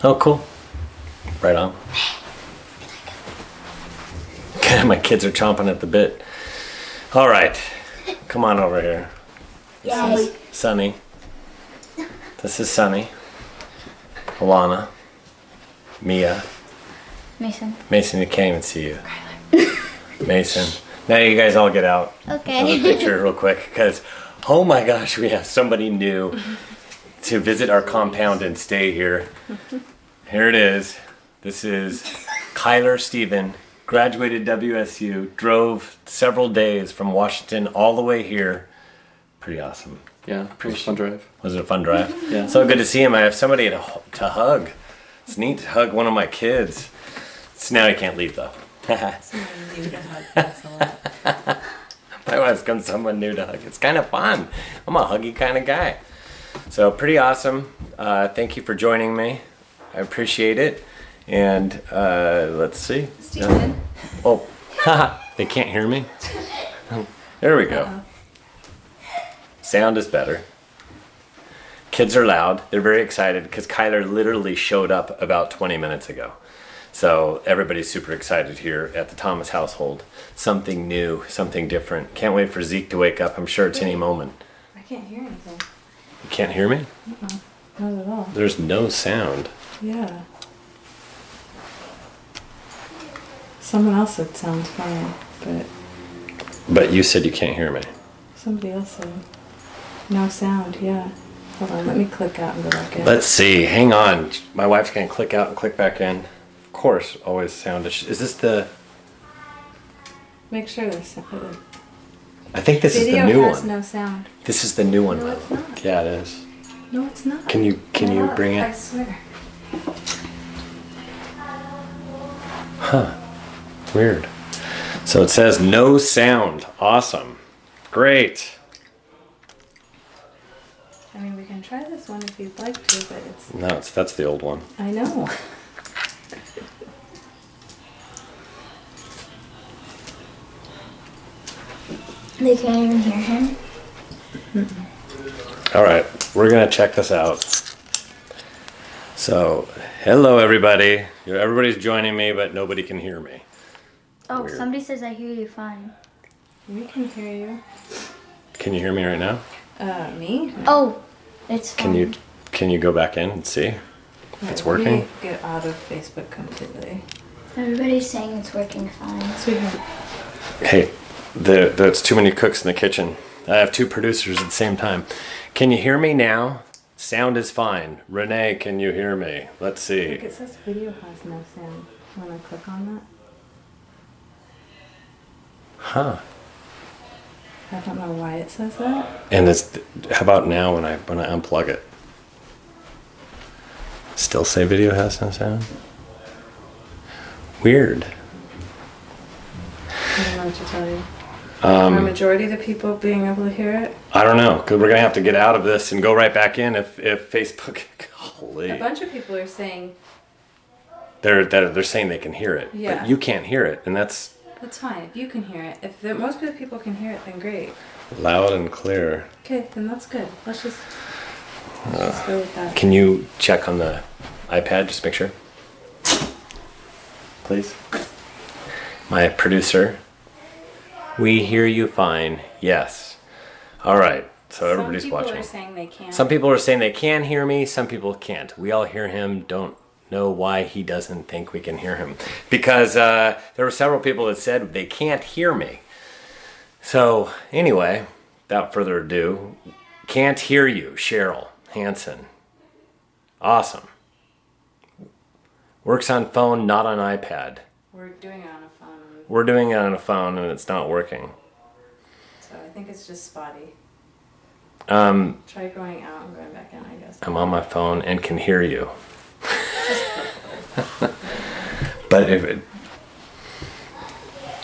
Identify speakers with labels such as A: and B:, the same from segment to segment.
A: Oh, cool. Right on. My kids are chomping at the bit. All right. Come on over here. This is Sunny. This is Sunny. Alana. Mia.
B: Mason.
A: Mason, you can't even see you. Mason. Now you guys all get out.
B: Okay.
A: Another picture real quick because, oh my gosh, we have somebody new to visit our compound and stay here. Here it is. This is Kyler Stephen, graduated WSU, drove several days from Washington all the way here. Pretty awesome.
C: Yeah, pretty fun drive.
A: Was it a fun drive?
C: Yeah.
A: So good to see him. I have somebody to hug. It's neat to hug one of my kids. So now he can't leave though. My wife's come someone new to hug. It's kind of fun. I'm a huggy kind of guy. So pretty awesome. Thank you for joining me. I appreciate it. And let's see.
D: Steven.
A: Oh, they can't hear me. There we go. Sound is better. Kids are loud. They're very excited because Kyler literally showed up about 20 minutes ago. So everybody's super excited here at the Thomas household. Something new, something different. Can't wait for Zeke to wake up. I'm sure it's any moment.
D: I can't hear anything.
A: You can't hear me?
D: Not at all.
A: There's no sound.
D: Yeah. Someone else said sounds fine, but
A: But you said you can't hear me.
D: somebody else said no sound. Yeah. Hold on, let me click out and go back in.
A: Let's see. Hang on. My wife's going to click out and click back in. Of course, always sound. Is this the...
D: Make sure there's sound.
A: I think this is the
D: Video
A: new
D: has
A: one.
D: no sound.
A: This is the new one.
D: No, it's not.
A: Yeah, it is.
D: No, it's not.
A: Can you bring
D: I
A: it?
D: swear.
A: Huh. Weird. So it says no sound. Awesome. Great.
D: I mean, we can try this one if you'd like to, but it's.
A: No, that's the old one.
D: I know.
B: They can't even hear him.
A: All right, we're gonna check this out. So, hello everybody. Everybody's joining me, but nobody can hear me.
B: Oh,
A: Weird.
B: somebody says I hear you fine.
D: We can hear you.
A: Can you hear me right now?
D: Me?
B: Oh, it's fine.
A: Can you go back in and see if it's
D: Let
A: working?
D: me get out of Facebook completely.
B: Everybody's saying it's working fine.
D: Sweetheart.
A: Hey, there's too many cooks in the kitchen. I have two producers at the same time. Can you hear me now? Sound is fine. Renee, can you hear me? Let's see.
D: Look, it says video has no sound. Want to click on that?
A: Huh.
D: I don't know why it says that.
A: And how about now when I unplug it? Still say video has no sound? Weird.
D: I don't know what to tell you. Are a majority of the people being able to hear it?
A: I don't know, because we're going to have to get out of this and go right back in if Facebook...
D: A
A: Golly.
D: bunch of people are saying
A: They're saying they can hear it,
D: Yeah.
A: but you can't hear it, and that's
D: that's fine if you can hear it. If most of the people can hear it, then great.
A: loud and clear.
D: Okay, then that's good. Let's just go with that.
A: Can you check on the iPad, just make sure? Please. My producer. We hear you fine. Yes. All right. So everybody's watching.
D: Some people are saying they can't.
A: Some people are saying they can hear me. Some people can't. We all hear him. Don't know why he doesn't think we can hear him. Because there were several people that said they can't hear me. So anyway, without further ado, can't hear you, Cheryl Hansen. Awesome. Works on phone, not on iPad.
D: We're doing it on a phone.
A: We're doing it on a phone and it's not working.
D: So I think it's just spotty.
A: Um,
D: Try going out and going back in, I guess.
A: I'm on my phone and can hear you. But if it...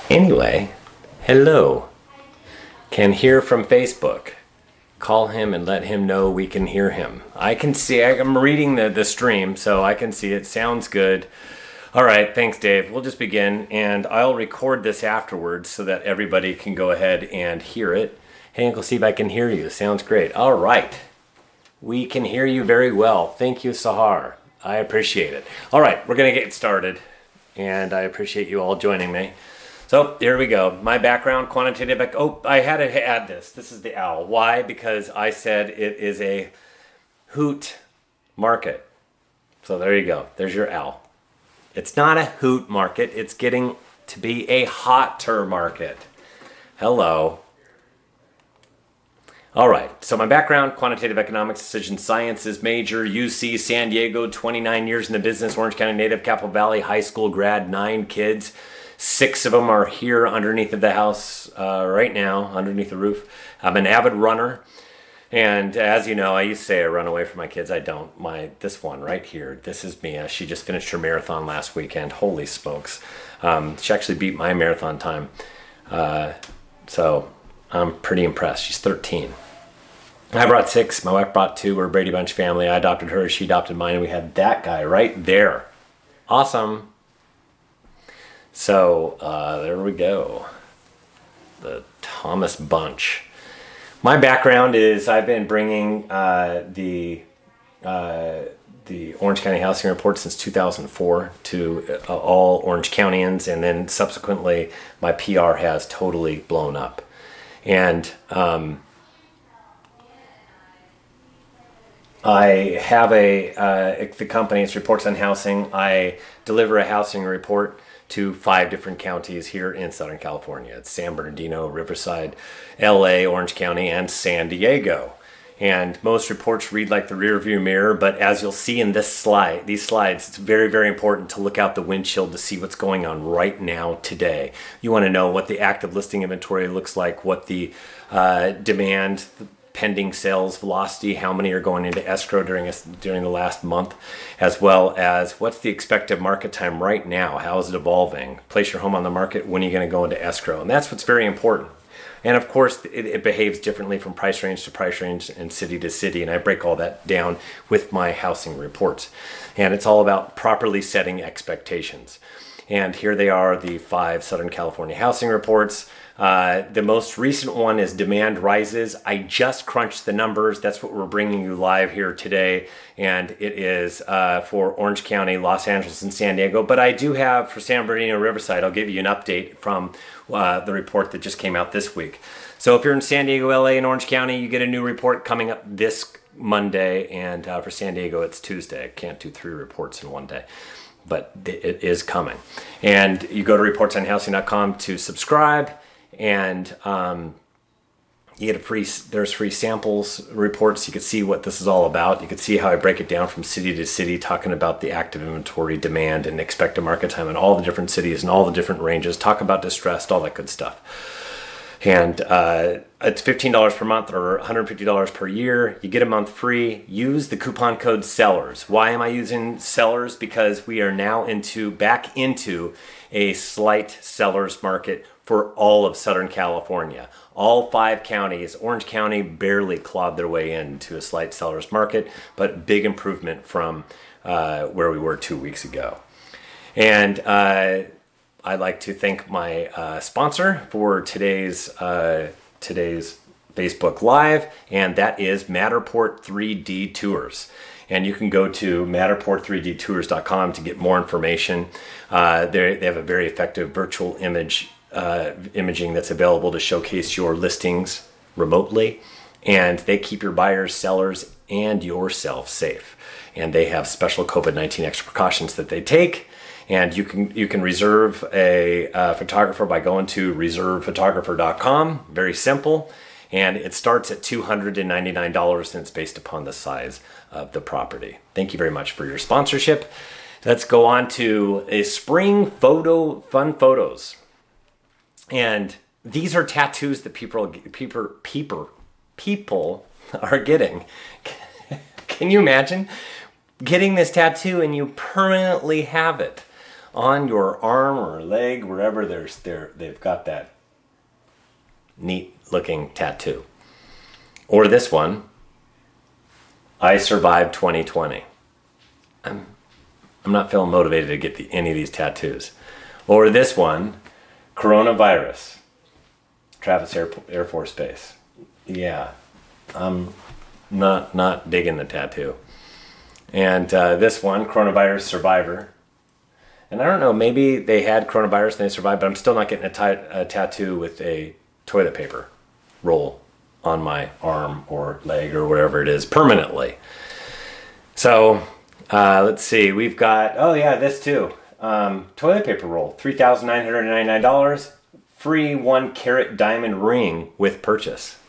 A: Anyway, hello. Can hear from Facebook. Call him and let him know we can hear him. I can see, I'm reading the stream, so I can see it. Sounds good. All right, thanks, Dave. We'll just begin, and I'll record this afterwards so that everybody can go ahead and hear it. Hey, Uncle Steve, I can hear you. Sounds great. All right. We can hear you very well. Thank you, Sahar. I appreciate it. All right, we're going to get started, and I appreciate you all joining me. So here we go. My background, quantitative. Oh, I had to add this. This is the owl. Why? Because I said it is a hoot market. So there you go. There's your owl. It's not a hoot market. It's getting to be a hotter market. Hello. All right. So my background, quantitative economics, decision sciences major, UC San Diego, 29 years in the business, Orange County native, Capital Valley, high school grad, 9 kids. 6 of them are here underneath of the house right now, underneath the roof. I'm an avid runner. And as you know, I used to say I run away from my kids. I don't. This one right here, this is Mia. She just finished her marathon last weekend. Holy smokes. She actually beat my marathon time. So I'm pretty impressed. She's 13. I brought 6. My wife brought 2. We're a Brady Bunch family. I adopted her. She adopted mine. And we had that guy right there. Awesome. So there we go. The Thomas Bunch. My background is I've been bringing the Orange County Housing Report since 2004 to all Orange Countyans, and then subsequently my PR has totally blown up. And I have the company, it's Reports on Housing. I deliver a housing report to 5 different counties here in Southern California. It's San Bernardino, Riverside, LA, Orange County, and San Diego. And most reports read like the rear view mirror, but as you'll see in these slides, it's very, very important to look out the windshield to see what's going on right now today. You want to know what the active listing inventory looks like, what the demand, pending sales velocity, how many are going into escrow during the last month, as well as what's the expected market time right now, how is it evolving, place your home on the market, when are you going to go into escrow, and that's what's very important. And of course, it behaves differently from price range to price range and city to city, and I break all that down with my housing reports. And it's all about properly setting expectations. And here they are, the 5 Southern California housing reports. The most recent one is demand rises. I just crunched the numbers. That's what we're bringing you live here today. And it is for Orange County, Los Angeles, and San Diego. But I do have for San Bernardino, Riverside, I'll give you an update from the report that just came out this week. So if you're in San Diego, LA, and Orange County, you get a new report coming up this Monday. And for San Diego, it's Tuesday. I can't do 3 reports in one day, but it is coming. And you go to reportsonhousing.com to subscribe. And you get there's free samples reports. You can see what this is all about. You can see how I break it down from city to city, talking about the active inventory, demand, and expected market time in all the different cities and all the different ranges. Talk about distressed, all that good stuff. And it's $15 per month or $150 per year. You get a month free. Use the coupon code SELLERS. Why am I using SELLERS? Because we are now back into a slight seller's market for all of Southern California. All 5 counties. Orange County barely clawed their way into a slight seller's market, but big improvement from where we were 2 weeks ago. And I'd like to thank my sponsor for today's Facebook Live, and that is Matterport 3D Tours. And you can go to matterport3dtours.com to get more information. They have a very effective virtual imaging that's available to showcase your listings remotely, and they keep your buyers, sellers, and yourself safe. And they have special COVID-19 extra precautions that they take. And you can reserve a photographer by going to reservephotographer.com. Very simple. And it starts at $299, and it's based upon the size of the property. Thank you very much for your sponsorship. Let's go on to a spring fun photos. And these are tattoos that people are getting. Can you imagine getting this tattoo and you permanently have it on your arm or leg, wherever they've got that neat looking tattoo? Or this one, I survived 2020. I'm not feeling motivated to get any of these tattoos. Or this one, coronavirus, Travis Air Force Base. Yeah, I'm not digging the tattoo. And this one, coronavirus survivor. And I don't know, maybe they had coronavirus and they survived, but I'm still not getting a tattoo with a toilet paper roll on my arm or leg or wherever it is permanently. So let's see, we've got, oh yeah, this too. Toilet paper roll, $3,999, free 1 carat diamond ring with purchase.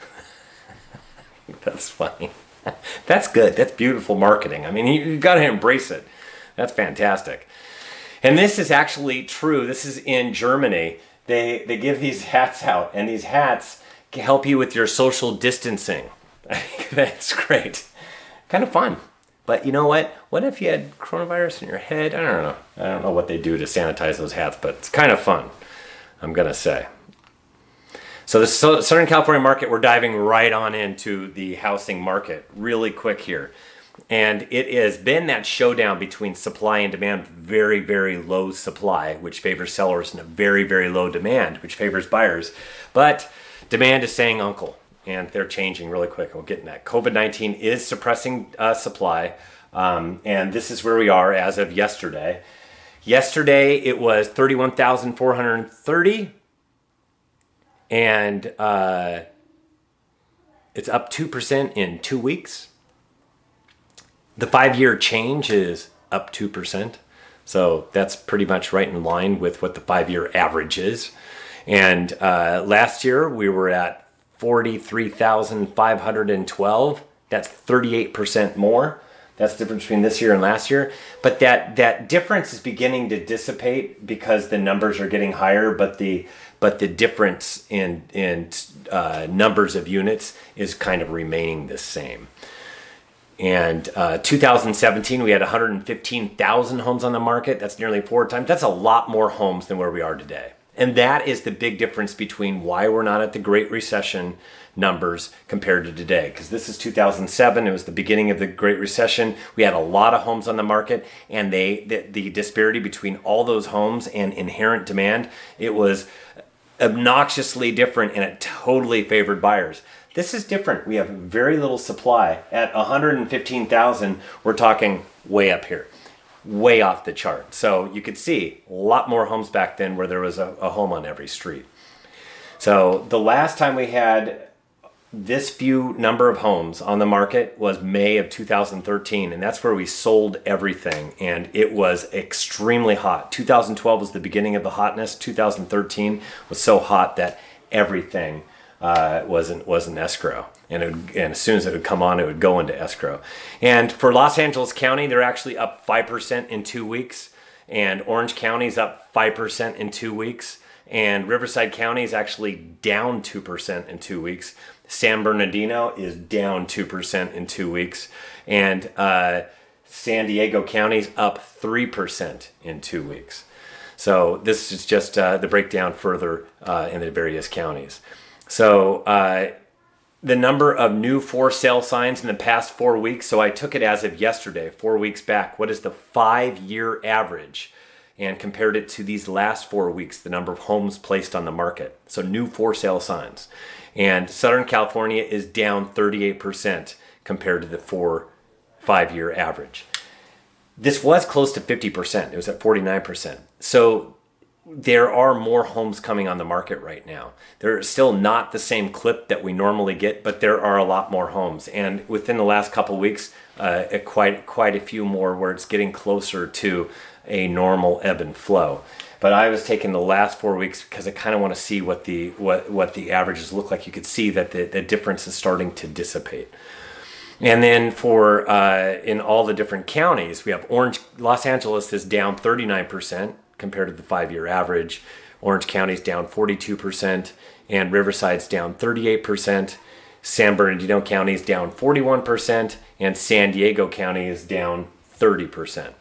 A: That's funny. That's good. That's beautiful marketing. I mean, you got to embrace it. That's fantastic. And this is actually true. This is in Germany. They give these hats out, and these hats can help you with your social distancing. I think that's great. Kind of fun. But you know what? What if you had coronavirus in your head? I don't know. I don't know what they do to sanitize those hats, but it's kind of fun, I'm going to say. So the Southern California market, we're diving right on into the housing market really quick here. And it has been that showdown between supply and demand, very, very low supply, which favors sellers, and a very, very low demand, which favors buyers. But demand is saying uncle, and they're changing really quick. We'll get in that. COVID-19 is suppressing supply, and this is where we are as of yesterday. Yesterday, it was 31,430, and it's up 2% in 2 weeks. The 5-year change is up 2%. So that's pretty much right in line with what the 5-year average is. And last year we were at 43,512. That's 38% more. That's the difference between this year and last year. But that difference is beginning to dissipate because the numbers are getting higher, but the difference in numbers of units is kind of remaining the same. And 2017, we had 115,000 homes on the market. That's nearly 4 times. That's a lot more homes than where we are today. And that is the big difference between why we're not at the Great Recession numbers compared to today. Because this is 2007. It was the beginning of the Great Recession. We had a lot of homes on the market, and the disparity between all those homes and inherent demand, it was obnoxiously different, and it totally favored buyers. This is different. We have very little supply. At 115,000, we're talking way up here, way off the chart. So you could see a lot more homes back then where there was a home on every street. So the last time we had this few number of homes on the market was May of 2013, and that's where we sold everything, and it was extremely hot. 2012 was the beginning of the hotness. 2013 was so hot that everything was in escrow, and as soon as it would come on, it would go into escrow. And for Los Angeles County, they're actually up 5% in 2 weeks, and Orange County's up 5% in 2 weeks, and Riverside County is actually down 2% in 2 weeks. San Bernardino is down 2% in 2 weeks, and San Diego County's up 3% in 2 weeks. So this is just the breakdown further in the various counties. So the number of new for sale signs in the past 4 weeks, so I took it as of yesterday, 4 weeks back. What is the 5-year average? And compared it to these last 4 weeks, the number of homes placed on the market. So new for sale signs. And Southern California is down 38% compared to the 5-year average. This was close to 50%. It was at 49%. So there are more homes coming on the market right now. They're still not the same clip that we normally get, but there are a lot more homes. And within the last couple of weeks, quite a few more where it's getting closer to a normal ebb and flow. But I was taking the last 4 weeks because I kind of want to see what the averages look like. You could see that the difference is starting to dissipate. And then for in all the different counties, we have Los Angeles is down 39% compared to the 5-year average. Orange County's down 42%, and Riverside's down 38%. San Bernardino County is down 41%, and San Diego County is down 30%.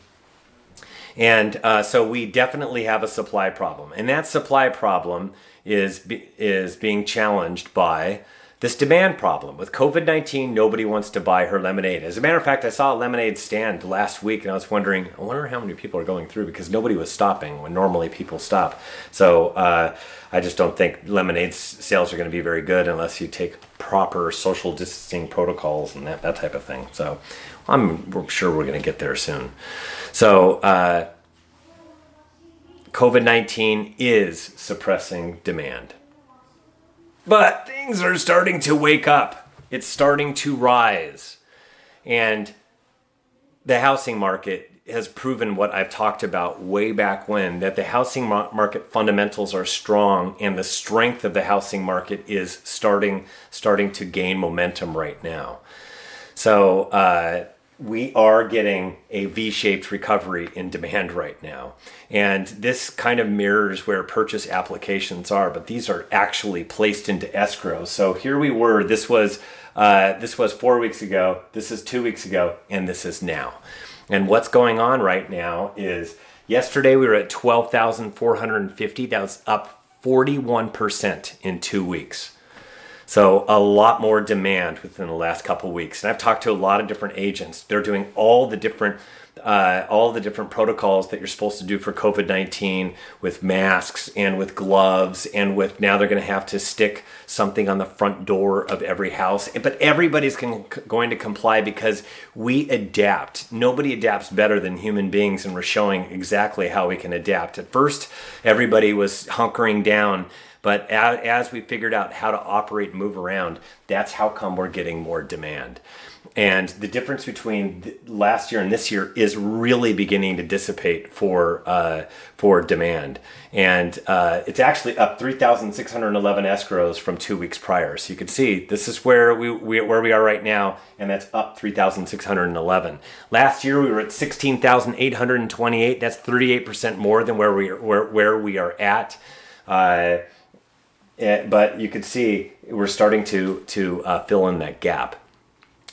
A: And so we definitely have a supply problem. And that supply problem is being challenged by this demand problem. With COVID-19, nobody wants to buy her lemonade. As a matter of fact, I saw a lemonade stand last week, and I was wondering, I wonder how many people are going through, because nobody was stopping when normally people stop. So I just don't think lemonade sales are going to be very good unless you take proper social distancing protocols and that type of thing. So I'm sure we're going to get there soon. So COVID-19 is suppressing demand. But things are starting to wake up. It's starting to rise. And the housing market has proven what I've talked about way back when, that the housing market fundamentals are strong, and the strength of the housing market is starting to gain momentum right now. So we are getting a V-shaped recovery in demand right now. And this kind of mirrors where purchase applications are, but these are actually placed into escrow. So here we were, this was 4 weeks ago, this is 2 weeks ago, and this is now. And what's going on right now is, yesterday we were at 12,450. That was up 41% in 2 weeks. So a lot more demand within the last couple of weeks. And I've talked to a lot of different agents. They're doing all the different protocols that you're supposed to do for COVID-19, with masks and with gloves, and with, now they're going to have to stick something on the front door of every house. But everybody's going to comply, because we adapt. Nobody adapts better than human beings, and we're showing exactly how we can adapt. At first, everybody was hunkering down, but as we figured out how to operate and move around, that's how come we're getting more demand. And the difference between last year and this year is really beginning to dissipate for demand. And it's actually up 3,611 escrows from 2 weeks prior. So you can see this is where we are right now, and that's up 3,611. Last year we were at 16,828. That's 38% more than where we are at. But you can see we're starting to fill in that gap.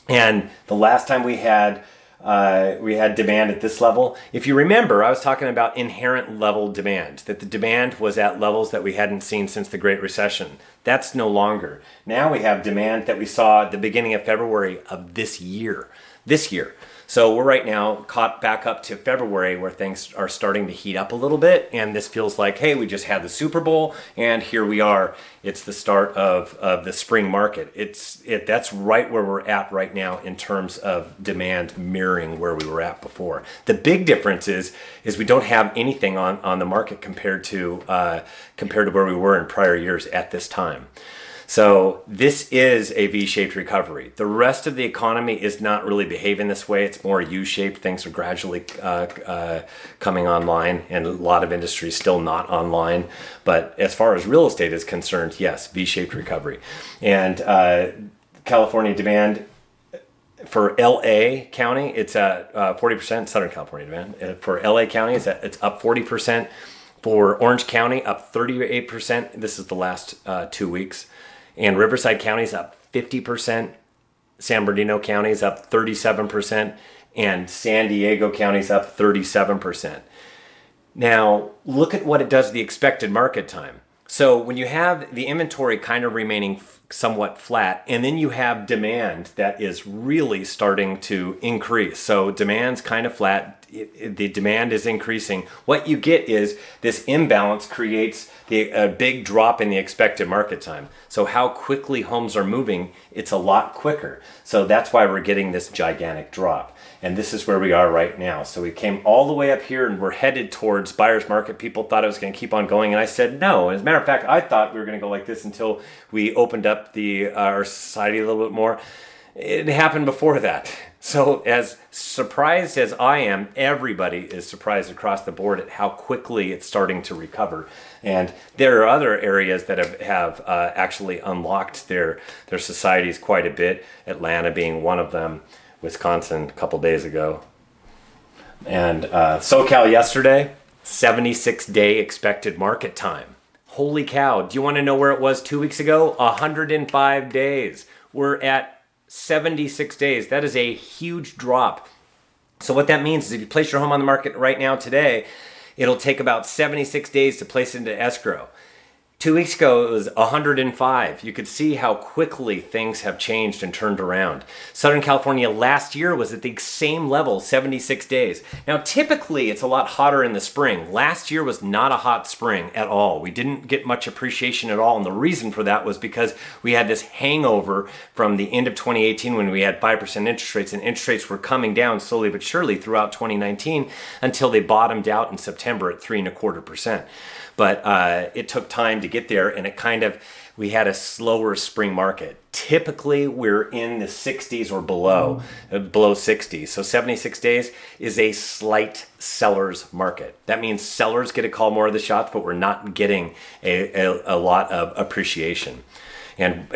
A: And the last time we had demand at this level, if you remember, I was talking about inherent level demand, that the demand was at levels that we hadn't seen since the Great Recession. That's no longer. Now we have demand that we saw at the beginning of February of this year. So we're right now caught back up to February, where things are starting to heat up a little bit. And this feels like, hey, we just had the Super Bowl, and here we are. It's the start of the spring market. That's right where we're at right now in terms of demand mirroring where we were at before. The big difference is we don't have anything on the market compared to where we were in prior years at this time. So this is a V-shaped recovery. The rest of the economy is not really behaving this way. It's more U-shaped. Things are gradually coming online, and a lot of industries still not online. But as far as real estate is concerned, yes, V-shaped recovery. And California demand for LA County, it's at 40%. Southern California demand for LA County it's up 40%. For Orange County, up 38%. This is the last 2 weeks. And Riverside County is up 50%. San Bernardino County is up 37%. And San Diego County is up 37%. Now, look at what it does to the expected market time. So when you have the inventory kind of remaining somewhat flat, and then you have demand that is really starting to increase. So demand's kind of flat. The demand is increasing. What you get is this imbalance creates a big drop in the expected market time. So how quickly homes are moving, it's a lot quicker. So that's why we're getting this gigantic drop. And this is where we are right now. So we came all the way up here, and we're headed towards buyer's market. People thought it was going to keep on going, and I said no. As a matter of fact, I thought we were going to go like this until we opened up our society a little bit more. It happened before that. So as surprised as I am, everybody is surprised across the board at how quickly it's starting to recover. And there are other areas that have actually unlocked their societies quite a bit, Atlanta being one of them, Wisconsin a couple days ago. And SoCal yesterday, 76-day expected market time. Holy cow. Do you want to know where it was 2 weeks ago? 105 days. We're at 76 days. That is a huge drop. So what that means is if you place your home on the market right now today, it'll take about 76 days to place it into escrow. 2 weeks ago, it was 105. You could see how quickly things have changed and turned around. Southern California last year was at the same level, 76 days. Now, typically, it's a lot hotter in the spring. Last year was not a hot spring at all. We didn't get much appreciation at all. And the reason for that was because we had this hangover from the end of 2018 when we had 5% interest rates, and interest rates were coming down slowly but surely throughout 2019 until they bottomed out in September at 3.25%. But it took time to get there, and we had a slower spring market. Typically, we're in the 60s or below 60s. So 76 days is a slight seller's market. That means sellers get to call more of the shots, but we're not getting a lot of appreciation. And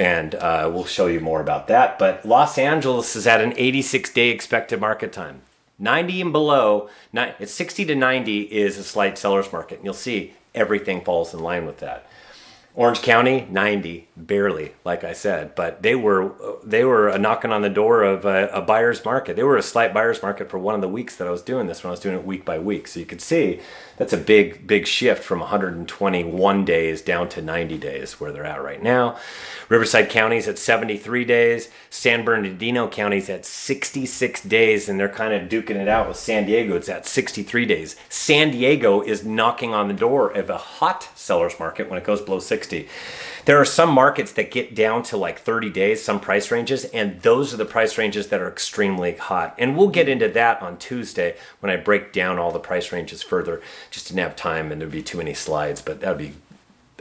A: we'll show you more about that. But Los Angeles is at an 86-day expected market time. 90 and below, it's 60 to 90 is a slight seller's market. And you'll see everything falls in line with that. Orange County, 90, barely, like I said, but they were knocking on the door of a buyer's market. They were a slight buyer's market for one of the weeks that I was doing this, when I was doing it week by week. So you could see that's a big shift from 121 days down to 90 days where they're at right now. Riverside County's at 73 days. San Bernardino County's at 66 days, and they're kind of duking it out with San Diego. It's at 63 days. San Diego is knocking on the door of a hot seller's market when it goes below 60. There are some markets that get down to like 30 days, some price ranges, and those are the price ranges that are extremely hot. And we'll get into that on Tuesday when I break down all the price ranges further. Just didn't have time, and there'd be too many slides, but that would be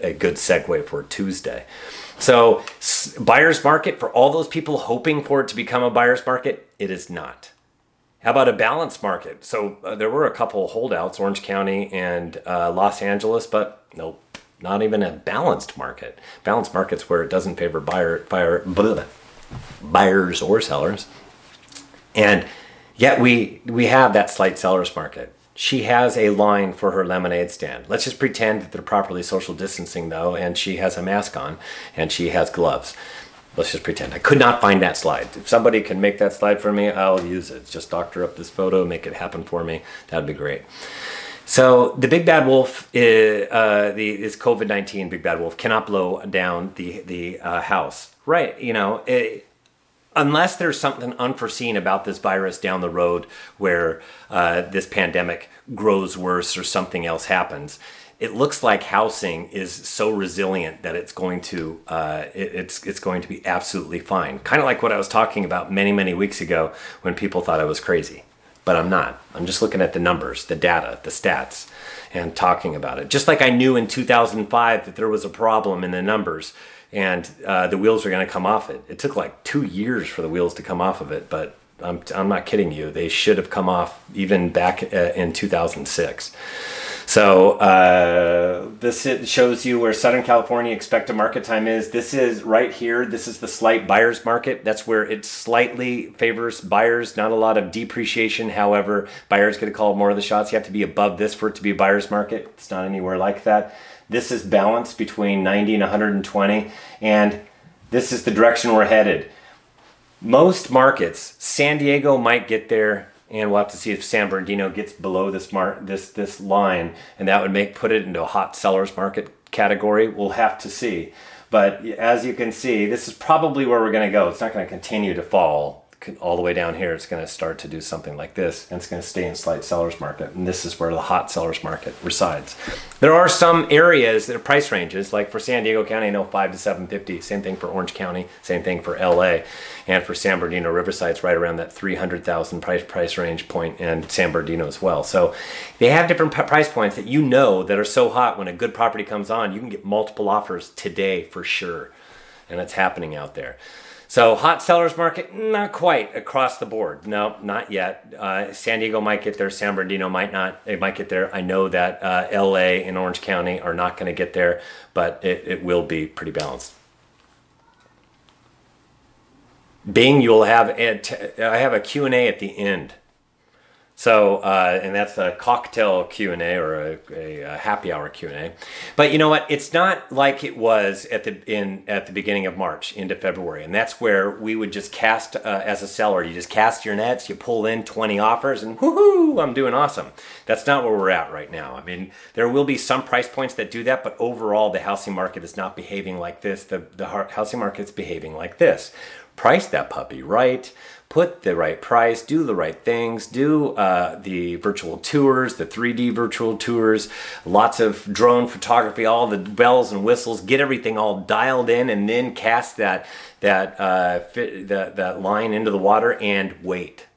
A: a good segue for Tuesday. So buyer's market, for all those people hoping for it to become a buyer's market, it is not. How about a balanced market? So there were a couple holdouts, Orange County and Los Angeles, but nope, not even a balanced market. Balanced market's where it doesn't favor buyers or sellers. And yet we have that slight seller's market. She has a line for her lemonade stand. Let's just pretend that they're properly social distancing, though, and she has a mask on and she has gloves. Let's just pretend. I could not find that slide. If somebody can make that slide for me, I'll use it. Just doctor up this photo, make it happen for me. That'd be great. So the big bad wolf is COVID-19. Big bad wolf cannot blow down the house, right? Unless there's something unforeseen about this virus down the road where this pandemic grows worse or something else happens, it looks like housing is so resilient that it's going to it's going to be absolutely fine. Kind of like what I was talking about many weeks ago when people thought I was crazy. But I'm not. I'm just looking at the numbers, the data, the stats, and talking about it. Just like I knew in 2005 that there was a problem in the numbers and the wheels were going to come off it. It took like 2 years for the wheels to come off of it, but I'm not kidding you. They should have come off even back in 2006. So this shows you where Southern California expected market time is. This is right here. This is the slight buyer's market. That's where it slightly favors buyers. Not a lot of depreciation. However, buyers get to call more of the shots. You have to be above this for it to be a buyer's market. It's not anywhere like that. This is balanced between 90 and 120. And this is the direction we're headed. Most markets, San Diego might get there, and we'll have to see if San Bernardino gets below this line, and that would put it into a hot seller's market category. We'll have to see. But as you can see, this is probably where we're going to go. It's not going to continue to fall all the way down here. It's going to start to do something like this, and it's going to stay in slight seller's market. And this is where the hot seller's market resides. There are some areas that are price ranges, like for San Diego County, I know 5 to 750. Same thing for Orange County. Same thing for LA. And for San Bernardino, Riverside's right around that 300,000 price range point, and San Bernardino as well. So they have different price points that that are so hot when a good property comes on, you can get multiple offers today for sure. And it's happening out there. So hot seller's market, not quite across the board. No, not yet. San Diego might get there. San Bernardino might not. They might get there. I know that LA and Orange County are not going to get there, but it will be pretty balanced. Bing, you'll have I have a Q&A at the end. So, and that's a cocktail Q&A or a happy hour Q&A. But you know what? It's not like it was at the beginning of March into February. And that's where we would just cast, as a seller, you just cast your nets, you pull in 20 offers and woohoo, I'm doing awesome. That's not where we're at right now. I mean, there will be some price points that do that, but overall the housing market is not behaving like this. The housing market is behaving like this. Price that puppy right. Put the right price, do the right things, do the virtual tours, the 3D virtual tours, lots of drone photography, all the bells and whistles, get everything all dialed in, and then cast that line into the water and wait.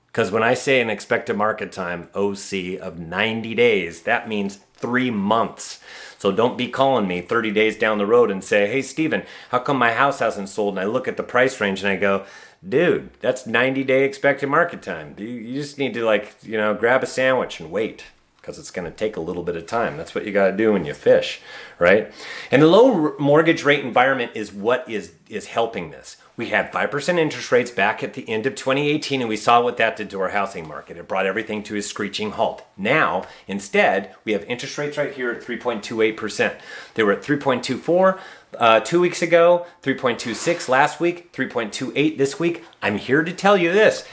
A: Because when I say an expected market time, OC, of 90 days, that means 3 months. So don't be calling me 30 days down the road and say, hey, Steven, how come my house hasn't sold? And I look at the price range and I go, dude, that's 90-day expected market time. You just need to grab a sandwich and wait, because it's going to take a little bit of time. That's what you got to do when you fish, right? And the low mortgage rate environment is what is helping this. We had 5% interest rates back at the end of 2018, and we saw what that did to our housing market. It brought everything to a screeching halt. Now, instead, we have interest rates right here at 3.28%. They were at 3.24 2 weeks ago, 3.26 last week, 3.28 this week. I'm here to tell you this.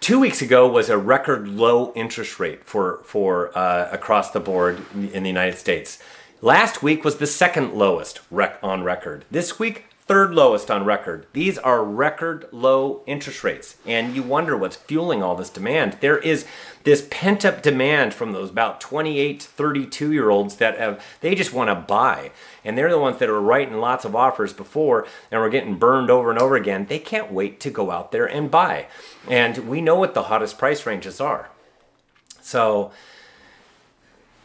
A: 2 weeks ago was a record low interest rate for across the board in the United States. Last week was the second lowest on record. This week, third lowest on record. These are record low interest rates. And you wonder what's fueling all this demand. There is this pent up demand from those about 28 to 32 year olds they just want to buy. And they're the ones that are writing lots of offers before and we're getting burned over and over again. They can't wait to go out there and buy. And we know what the hottest price ranges are. So,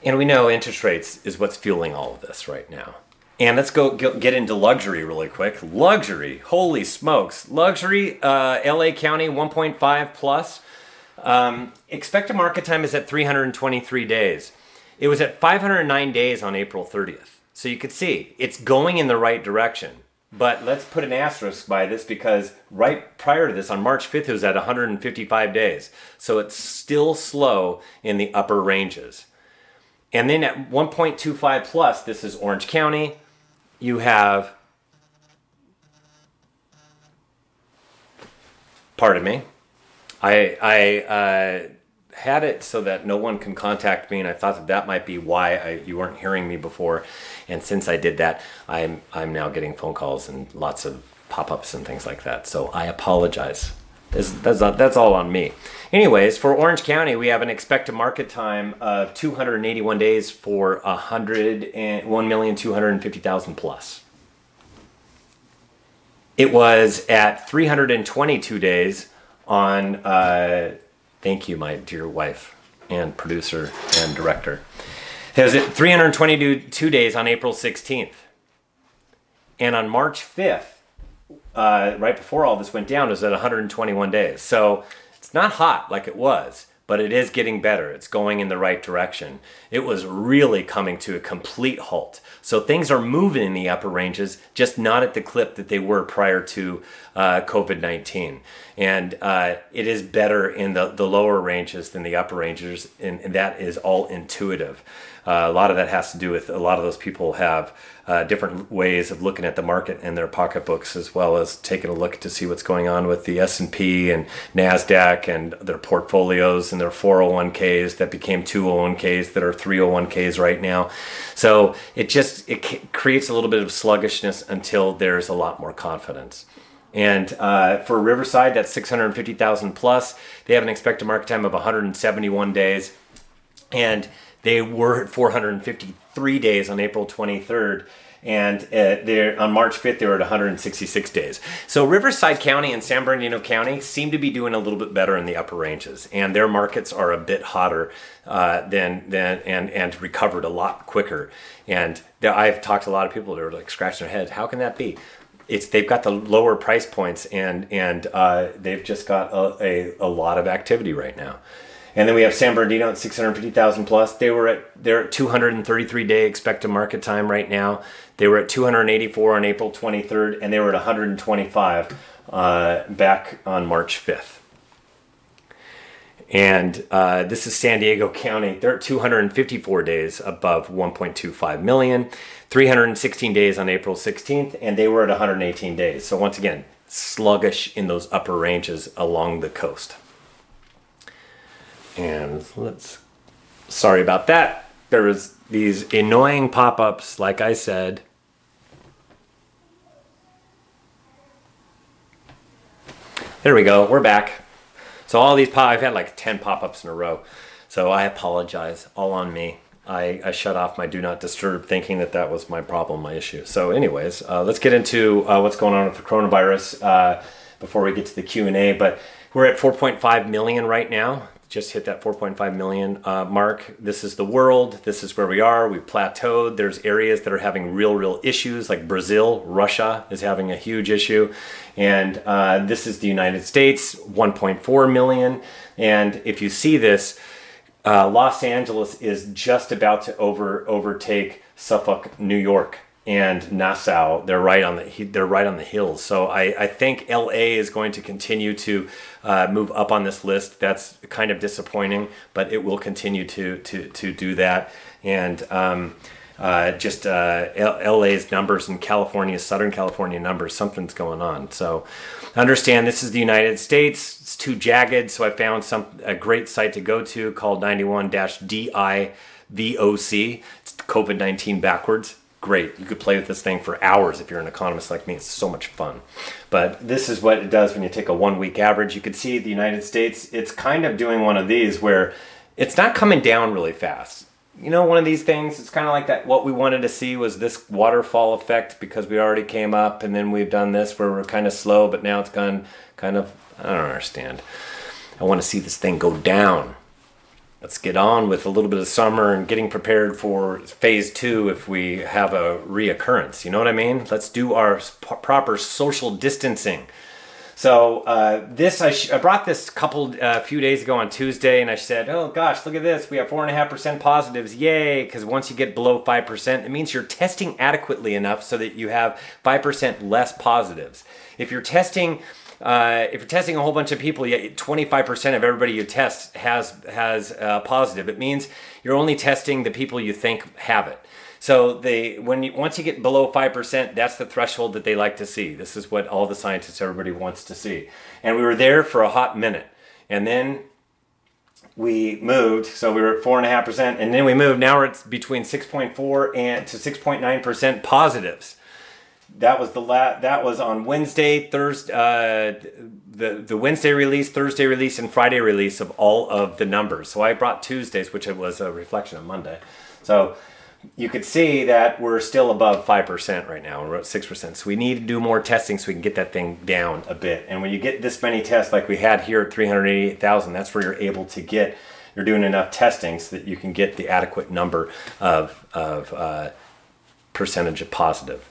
A: and we know interest rates is what's fueling all of this right now. And let's go get into luxury really quick. Luxury, holy smokes. Luxury, LA County, 1.5 plus. Expected market time is at 323 days. It was at 509 days on April 30th. So you could see it's going in the right direction. But let's put an asterisk by this, because right prior to this, on March 5th, it was at 155 days. So it's still slow in the upper ranges. And then at 1.25 plus, this is Orange County. You have, pardon me, I had it so that no one can contact me, and I thought that might be why you weren't hearing me before. And since I did that, I'm now getting phone calls and lots of pop-ups and things like that. So I apologize. That's all on me. Anyways, for Orange County, we have an expected market time of 281 days for 1,250,000 plus. It was at 322 days on, thank you, my dear wife and producer and director. It was at 322 days on April 16th. And on March 5th, right before all this went down, it was at 121 days. So it's not hot like it was, but it is getting better. It's going in the right direction. It was really coming to a complete halt. So things are moving in the upper ranges, just not at the clip that they were prior to COVID-19. And it is better in the lower ranges than the upper ranges, and that is all intuitive. A lot of that has to do with a lot of those people have different ways of looking at the market and their pocketbooks, as well as taking a look to see what's going on with the S&P and NASDAQ and their portfolios and their 401ks that became 201ks that are 301ks right now. So it creates a little bit of sluggishness until there's a lot more confidence. And for Riverside, that's 650,000 plus. They have an expected market time of 171 days. And they were at 453 days on April 23rd, and on March 5th they were at 166 days. So Riverside County and San Bernardino County seem to be doing a little bit better in the upper ranges, and their markets are a bit hotter and recovered a lot quicker. And I've talked to a lot of people that are like scratching their heads. How can that be? They've got the lower price points, and they've just got a lot of activity right now. And then we have San Bernardino at 650,000 plus. They're at 233 day expected market time right now. They were at 284 on April 23rd, and they were at 125 back on March 5th. And this is San Diego County. They're at 254 days above 1.25 million, 316 days on April 16th, and they were at 118 days. So once again, sluggish in those upper ranges along the coast. And sorry about that. There was these annoying pop-ups, like I said. There we go, we're back. So all these I've had like 10 pop-ups in a row. So I apologize, all on me. I shut off my do not disturb thinking that was my problem, my issue. So anyways, let's get into what's going on with the coronavirus before we get to the Q&A. But we're at 4.5 million right now. Just hit that 4.5 million mark. This is the world. This is where we are. We've plateaued. There's areas that are having real issues, like Brazil. Russia is having a huge issue. And this is the United States, 1.4 million. And if you see this, Los Angeles is just about to overtake Suffolk, New York, and Nassau. They're right on the hills. So I think LA is going to continue to move up on this list. That's kind of disappointing, but it will continue to do that. And LA's numbers and Southern California numbers, something's going on. So understand this is the United States. It's too jagged, so I found a great site to go to called 91-DIVOC. It's COVID-19 backwards. Great. You could play with this thing for hours if you're an economist like me. It's so much fun. But this is what it does when you take a 1 week average. You can see the United States, it's kind of doing one of these where it's not coming down really fast. You know, one of these things, it's kind of like that. What we wanted to see was this waterfall effect because we already came up, and then we've done this where we're kind of slow, but now it's gone kind of, I don't understand. I want to see this thing go down. Let's get on with a little bit of summer and getting prepared for phase 2 if we have a reoccurrence. You know what I mean? Let's do our proper social distancing. So I brought this few days ago on Tuesday, and I said, oh gosh, look at this. We have 4.5% positives. Yay. Because once you get below 5%, it means you're testing adequately enough so that you have 5% less positives. If you're testing a whole bunch of people, yet 25% of everybody you test has positive, it means you're only testing the people you think have it. So once you get below 5%, that's the threshold that they like to see. This is what all the scientists, everybody wants to see. And we were there for a hot minute. And then we moved, so we were at 4.5%, and then we moved. Now we're at between 6.4 and to 6.9% positives. That was on Wednesday, Thursday, the Wednesday release, Thursday release, and Friday release of all of the numbers. So I brought Tuesdays, which was a reflection of Monday. So you could see that we're still above 5% right now. We're at 6%. So we need to do more testing so we can get that thing down a bit. And when you get this many tests like we had here at 388,000, that's where you're doing enough testing so that you can get the adequate number of percentage of positive.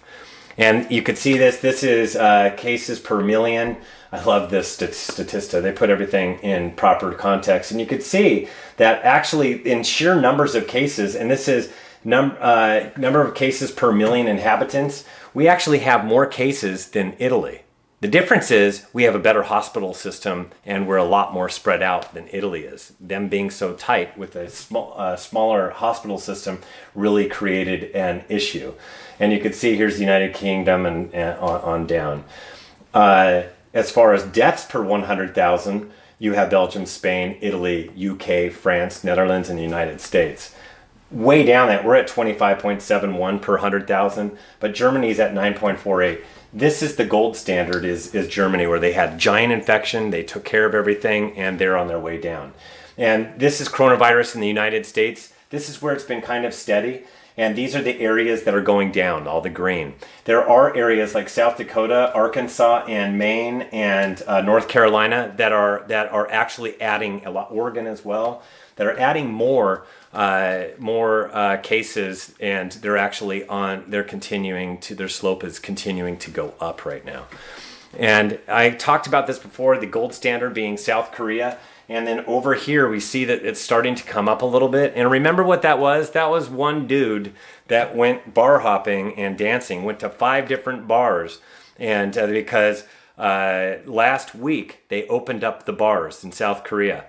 A: And you could see this is cases per million. I love this statista. They put everything in proper context. And you could see that actually in sheer numbers of cases, and this is number of cases per million inhabitants, we actually have more cases than Italy. The difference is we have a better hospital system and we're a lot more spread out than Italy is. Them being so tight with a smaller hospital system really created an issue. And you can see here's the United Kingdom and on down. As far as deaths per 100,000, you have Belgium, Spain, Italy, UK, France, Netherlands, and the United States. Way down that, we're at 25.71 per 100,000, but Germany's at 9.48. This is the gold standard is Germany, where they had giant infection, they took care of everything, and they're on their way down. And this is coronavirus in the United States. This is where it's been kind of steady. And these are the areas that are going down, all the green. There are areas like South Dakota, Arkansas, and Maine, and North Carolina that are actually adding a lot. Oregon as well, that are adding more cases, and they're actually their slope is continuing to go up right now. And I talked about this before, the gold standard being South Korea. And then over here, we see that it's starting to come up a little bit. And remember what that was? That was one dude that went bar hopping and dancing, went to 5 different bars. And because last week, they opened up the bars in South Korea.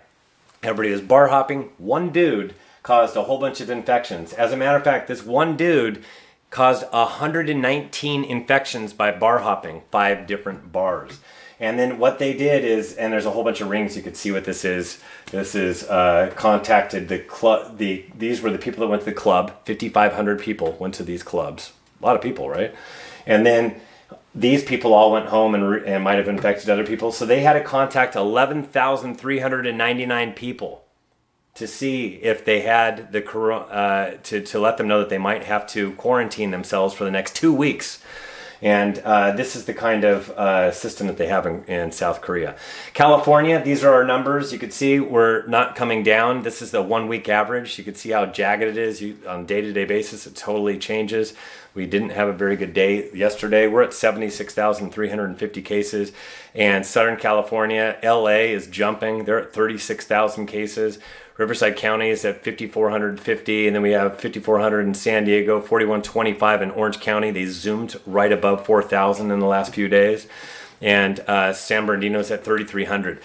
A: Everybody was bar hopping. One dude caused a whole bunch of infections. As a matter of fact, this one dude caused 119 infections by bar hopping 5 different bars. And then what they did is, and there's a whole bunch of rings, you could see what this is. This is contacted the club. These were the people that went to the club. 5,500 people went to these clubs. A lot of people, right? And then these people all went home and might have infected other people. So they had to contact 11,399 people to see if they had the corona, to let them know that they might have to quarantine themselves for the next 2 weeks. And this is the kind of system that they have in South Korea. California, these are our numbers. You can see we're not coming down. This is the 1 week average. You can see how jagged it is on a day-to-day basis. It totally changes. We didn't have a very good day yesterday. We're at 76,350 cases. And Southern California, LA is jumping. They're at 36,000 cases. Riverside County is at 5,450, and then we have 5,400 in San Diego, 4,125 in Orange County. They zoomed right above 4,000 in the last few days. And San Bernardino's at 3,300.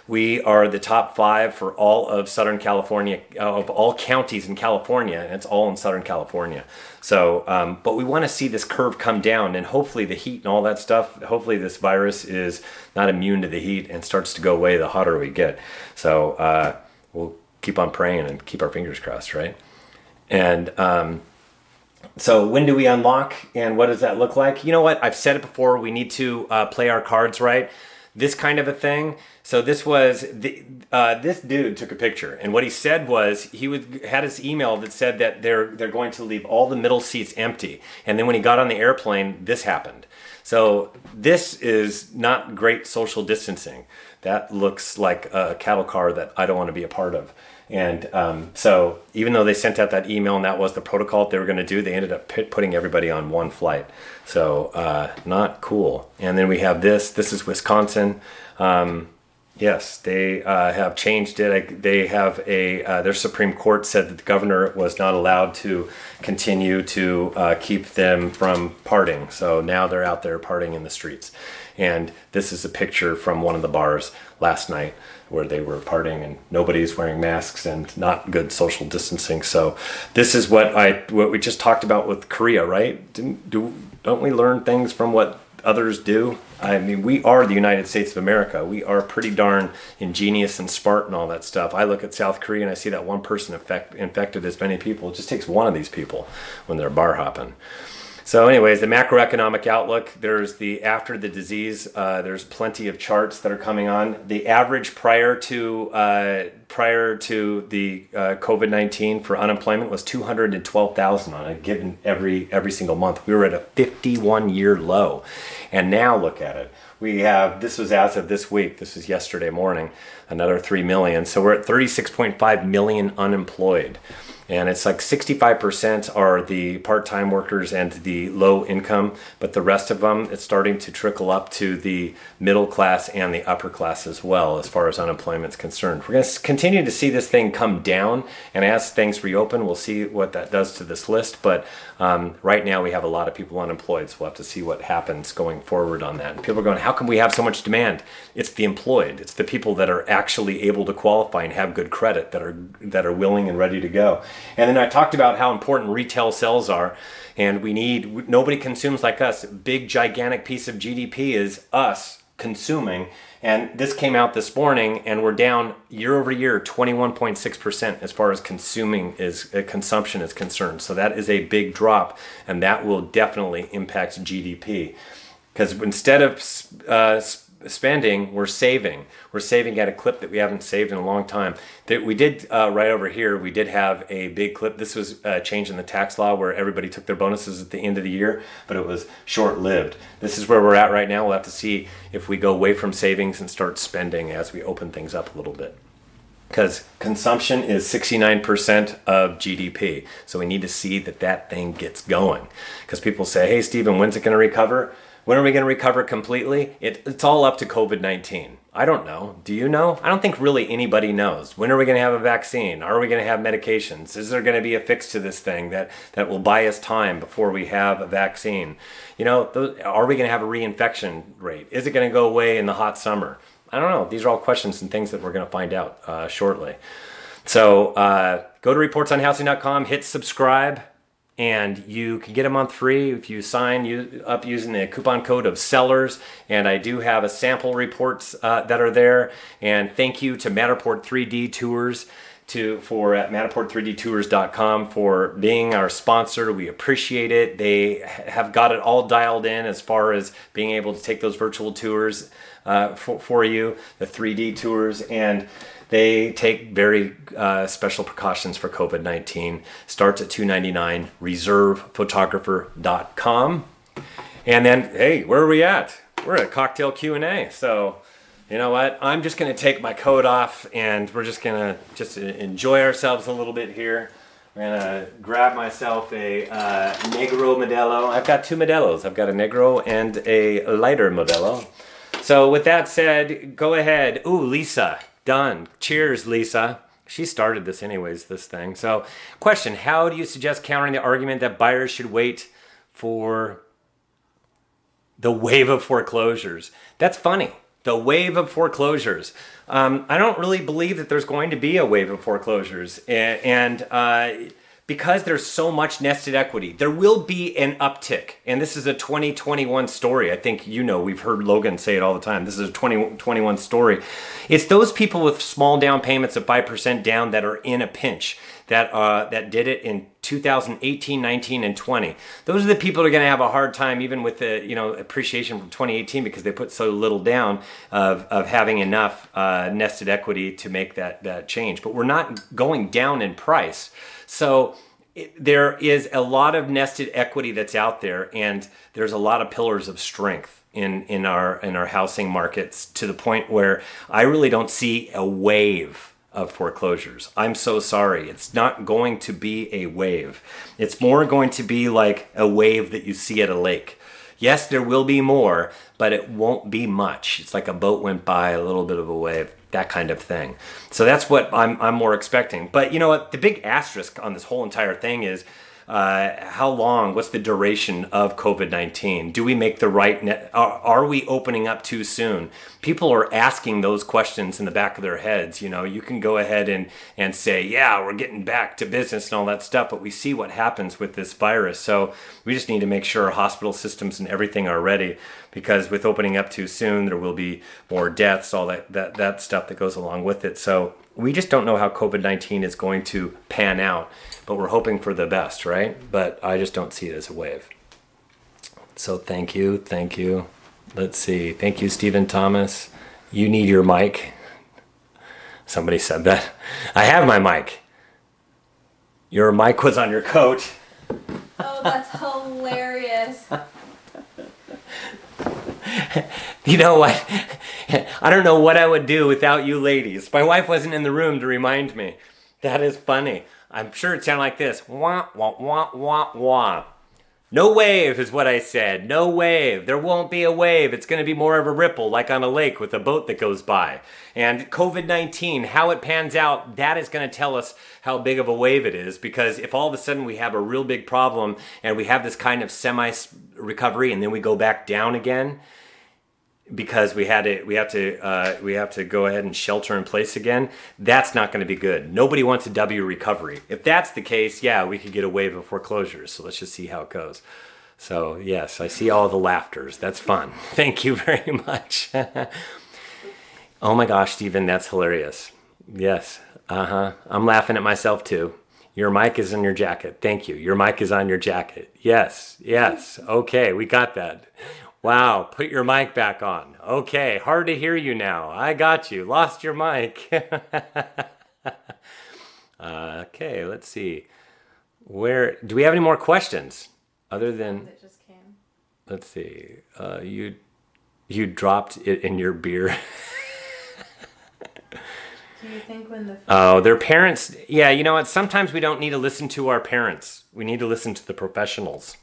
A: We are the top 5 for all of Southern California, of all counties in California, and it's all in Southern California. So, but we want to see this curve come down, and hopefully the heat and all that stuff, hopefully this virus is not immune to the heat and starts to go away the hotter we get. So we'll keep on praying and keep our fingers crossed, right? And so when do we unlock, and what does that look like? You know what? I've said it before. We need to play our cards right. This kind of a thing. So this was this dude took a picture, and what he said was had his email that said that they're going to leave all the middle seats empty, and then when he got on the airplane, this happened. So this is not great social distancing. That looks like a cattle car that I don't want to be a part of. And so even though they sent out that email and that was the protocol that they were going to do, they ended up putting everybody on one flight. So not cool. And then we have this. This is Wisconsin. Yes, they have changed it. They have their Supreme Court said that the governor was not allowed to continue to keep them from partying. So now they're out there partying in the streets. And this is a picture from one of the bars last night where they were partying and nobody's wearing masks and not good social distancing. So this is what we just talked about with Korea, right? Don't we learn things from what others do? I mean, we are the United States of America. We are pretty darn ingenious and smart and all that stuff. I look at South Korea and I see that one person infected as many people. It just takes one of these people when they're bar hopping. So anyways, the macroeconomic outlook, there's after the disease, there's plenty of charts that are coming on. The average prior to the COVID-19 for unemployment was 212,000 on a given every single month. We were at a 51-year low. And now look at it. This was as of this week, this was yesterday morning, another 3 million. So we're at 36.5 million unemployed. And it's like 65% are the part-time workers and the low income, but the rest of them, it's starting to trickle up to the middle class and the upper class as well, as far as unemployment is concerned. We're going to continue to see this thing come down, and as things reopen, we'll see what that does to this list. But right now, we have a lot of people unemployed, so we'll have to see what happens going forward on that. And people are going, how come we have so much demand? It's the employed. It's the people that are actually able to qualify and have good credit that are willing and ready to go. And then I talked about how important retail sales are, and nobody consumes like us. A big, gigantic piece of GDP is us consuming, and this came out this morning, and we're down year over year 21.6% as far as consumption is concerned. So that is a big drop, and that will definitely impact GDP. Because instead of spending, we're saving. We're saving at a clip that we haven't saved in a long time. We did, right over here, we did have a big clip. This was a change in the tax law where everybody took their bonuses at the end of the year, but it was short-lived. This is where we're at right now. We'll have to see if we go away from savings and start spending as we open things up a little bit. Because consumption is 69% of GDP. So we need to see that thing gets going. Because people say, hey, Stephen, when's it going to recover? When are we going to recover completely? It's all up to COVID-19. I don't know. Do you know? I don't think really anybody knows. When are we going to have a vaccine? Are we going to have medications? Is there going to be a fix to this thing that will buy us time before we have a vaccine? Are we going to have a reinfection rate? Is it going to go away in the hot summer? I don't know. These are all questions and things that we're going to find out shortly. So go to reportsonhousing.com, hit subscribe, and you can get a month free if you sign up using the coupon code of sellers. And I do have a sample reports that are there. And thank you to Matterport 3D Tours for at Matterport3dtours.com for being our sponsor. We appreciate it. They have got it all dialed in as far as being able to take those virtual tours for you, the 3D tours, and they take very special precautions for COVID-19. Starts at $299, reservephotographer.com. And then, hey, where are we at? We're at cocktail Q&A. So, you know what? I'm just going to take my coat off, and we're just going to enjoy ourselves a little bit here. I'm going to grab myself a Negro Modelo. I've got two Modelos. I've got a Negro and a lighter Modelo. So with that said, go ahead. Ooh, Lisa. Done. Cheers, Lisa. She started this anyways, this thing. So, question, how do you suggest countering the argument that buyers should wait for the wave of foreclosures? That's funny. The wave of foreclosures. I don't really believe that there's going to be a wave of foreclosures. And because there's so much nested equity, there will be an uptick. And this is a 2021 story. I think we've heard Logan say it all the time. This is a 2021 story. It's those people with small down payments of 5% down that are in a pinch, that did it in 2018, 19, and 20. Those are the people that are going to have a hard time even with the appreciation from 2018 because they put so little down of having enough nested equity to make that change. But we're not going down in price. So there is a lot of nested equity that's out there, and there's a lot of pillars of strength in our housing markets to the point where I really don't see a wave of foreclosures. I'm so sorry. It's not going to be a wave. It's more going to be like a wave that you see at a lake. Yes, there will be more, but it won't be much. It's like a boat went by, a little bit of a wave, that kind of thing. So that's what I'm more expecting. But you know what? The big asterisk on this whole entire thing is how long, what's the duration of COVID-19? Do we make the right, are we opening up too soon? People are asking those questions in the back of their heads. You can go ahead and say, yeah, we're getting back to business and all that stuff, but we see what happens with this virus. So we just need to make sure our hospital systems and everything are ready, because with opening up too soon, there will be more deaths, all that stuff that goes along with it. So we just don't know how COVID-19 is going to pan out, but we're hoping for the best, right? But I just don't see it as a wave. So thank you. Let's see. Thank you, Stephen Thomas. You need your mic. Somebody said that. I have my mic. Your mic was on your coat.
D: Oh, that's hilarious.
A: You know what? I don't know what I would do without you ladies. My wife wasn't in the room to remind me. That is funny. I'm sure it sounded like this. Wah, wah, wah, wah, wah. No wave is what I said. No wave. There won't be a wave. It's going to be more of a ripple, like on a lake with a boat that goes by. And COVID-19, how it pans out, that is going to tell us how big of a wave it is. Because if all of a sudden we have a real big problem and we have this kind of semi-recovery and then we go back down again, because we have to go ahead and shelter in place again, that's not going to be good. Nobody wants a W recovery. If that's the case, yeah, we could get a wave of foreclosures. So let's just see how it goes. So yes, I see all the laughters. That's fun. Thank you very much. Oh my gosh, Stephen, that's hilarious. Yes. I'm laughing at myself too. Your mic is in your jacket. Thank you. Your mic is on your jacket. Yes. Okay, we got that. Wow, put your mic back on. Okay, hard to hear you now. I got you. Lost your mic. Okay, let's see. Do we have any more questions? Other than...
D: It just came.
A: Let's see. You dropped it in your beer.
D: Do you think when the...
A: Oh, their parents... Yeah, you know what? Sometimes we don't need to listen to our parents. We need to listen to the professionals.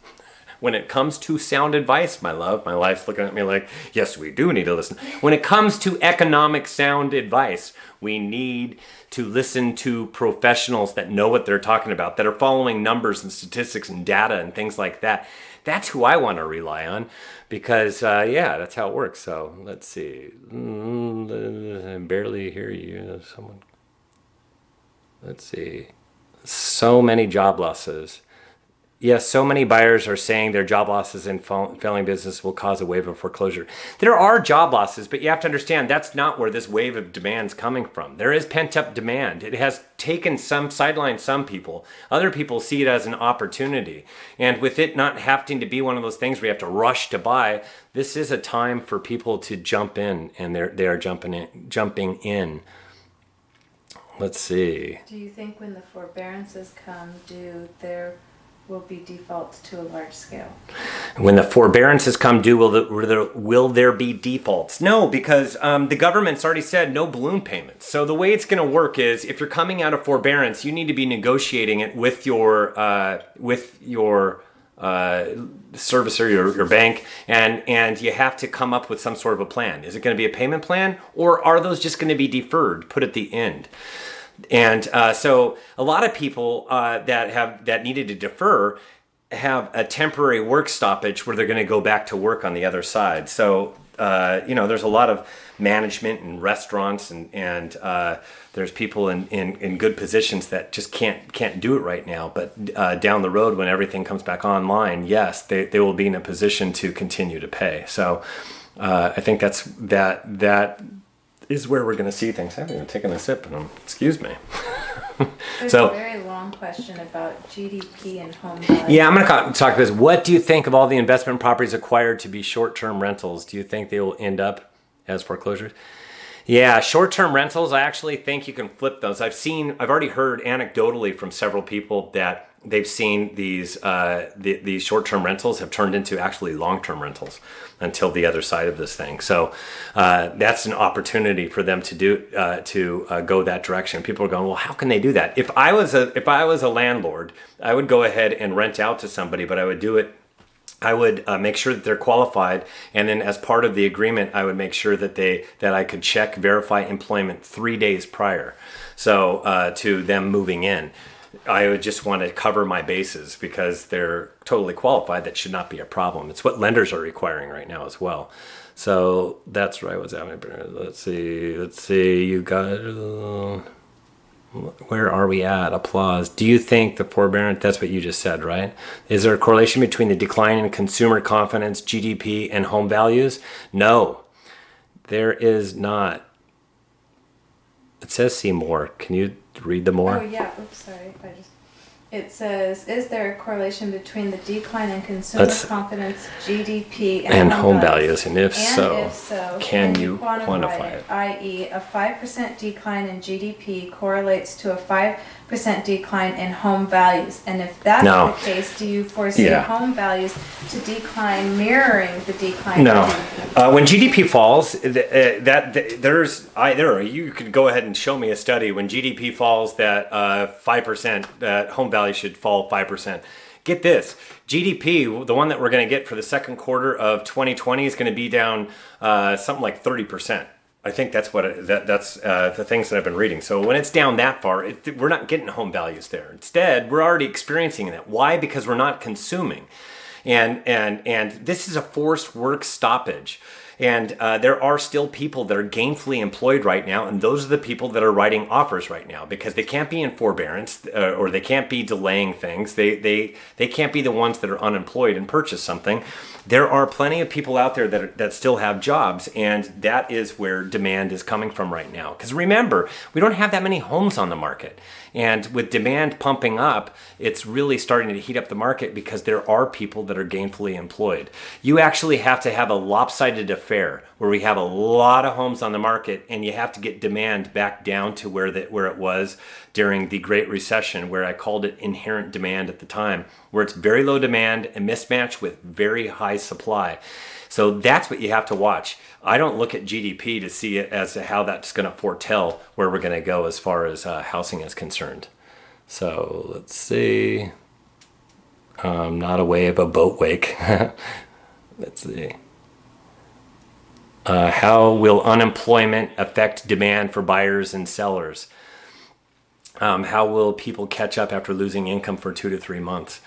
A: when it comes to sound advice, my love, my wife's looking at me like, yes, we do need to listen. When it comes to economic sound advice, we need to listen to professionals that know what they're talking about, that are following numbers and statistics and data and things like that. That's who I want to rely on because, yeah, that's how it works. So let's see. I barely hear you. Someone. Let's see. So many job losses. Yes, so many buyers are saying their job losses in failing business will cause a wave of foreclosure. There are job losses, but you have to understand that's not where this wave of demand is coming from. There is pent-up demand. It has taken sidelined some people. Other people see it as an opportunity. And with it not having to be one of those things where you have to rush to buy, this is a time for people to jump in, and they are jumping in. Let's see.
D: Do you think when the forbearances come due, there will be defaults to a large scale?
A: When the forbearances come due, will there be defaults? No, because the government's already said no balloon payments. So the way it's going to work is if you're coming out of forbearance, you need to be negotiating it with your servicer, your bank, and you have to come up with some sort of a plan. Is it going to be a payment plan, or are those just going to be deferred, put at the end? And so a lot of people that needed to defer have a temporary work stoppage where they're going to go back to work on the other side. So there's a lot of management and restaurants and there's people in good positions that just can't do it right now. But down the road, when everything comes back online, yes, they will be in a position to continue to pay. So I think that is where we're going to see things. I haven't even taken a sip, and excuse me.
D: There's
A: So,
D: a very long question about GDP and home value.
A: yeah, I'm going to talk this. What do you think of all the investment properties acquired to be short-term rentals? Do you think they will end up as foreclosures? Yeah, short-term rentals, I actually think you can flip those. I've already heard anecdotally from several people that they've seen these short-term rentals have turned into actually long-term rentals until the other side of this thing. So that's an opportunity for them to go that direction. People are going, well, how can they do that? If I was a landlord, I would go ahead and rent out to somebody, but I would make sure that they're qualified, and then as part of the agreement, I would make sure that I could verify employment 3 days prior, so to them moving in. I would just want to cover my bases because they're totally qualified. That should not be a problem. It's what lenders are requiring right now as well. So that's where I was at. Let's see. You got. Where are we at? Applause. Do you think the forbearance, that's what you just said, right? Is there a correlation between the decline in consumer confidence, GDP, and home values? No, there is not. It says see more. Can you read the more?
D: Oh, yeah. Oops, sorry. It says, is there a correlation between the decline in consumer confidence, GDP, and home values?
A: And if so, can you quantify it?
D: I.e., a 5% decline in GDP correlates to a 5% decline in home values. And if that's the case, do you foresee home values to decline mirroring the decline in GDP?
A: When GDP falls, you could go ahead and show me a study when GDP falls that 5%, that home value should fall 5%. Get this, GDP, the one that we're going to get for the second quarter of 2020 is going to be down something like 30%. I think that's that's the things that I've been reading. So when it's down that far, we're not getting home values there. Instead, we're already experiencing that. Why? Because we're not consuming. And this is a forced work stoppage. And there are still people that are gainfully employed right now, and those are the people that are writing offers right now because they can't be in forbearance or they can't be delaying things. They can't be the ones that are unemployed and purchase something. There are plenty of people out there that still have jobs, and that is where demand is coming from right now. Because remember, we don't have that many homes on the market. And with demand pumping up, it's really starting to heat up the market because there are people that are gainfully employed. You actually have to have a lopsided affair where we have a lot of homes on the market and you have to get demand back down to where it was during the Great Recession, where I called it inherent demand at the time, where it's very low demand, a mismatch with very high supply. So that's what you have to watch. I don't look at GDP to see it as to how that's going to foretell where we're going to go as far as housing is concerned. So let's see. Not a wave, a boat wake. Let's see. How will unemployment affect demand for buyers and sellers? How will people catch up after losing income for 2 to 3 months?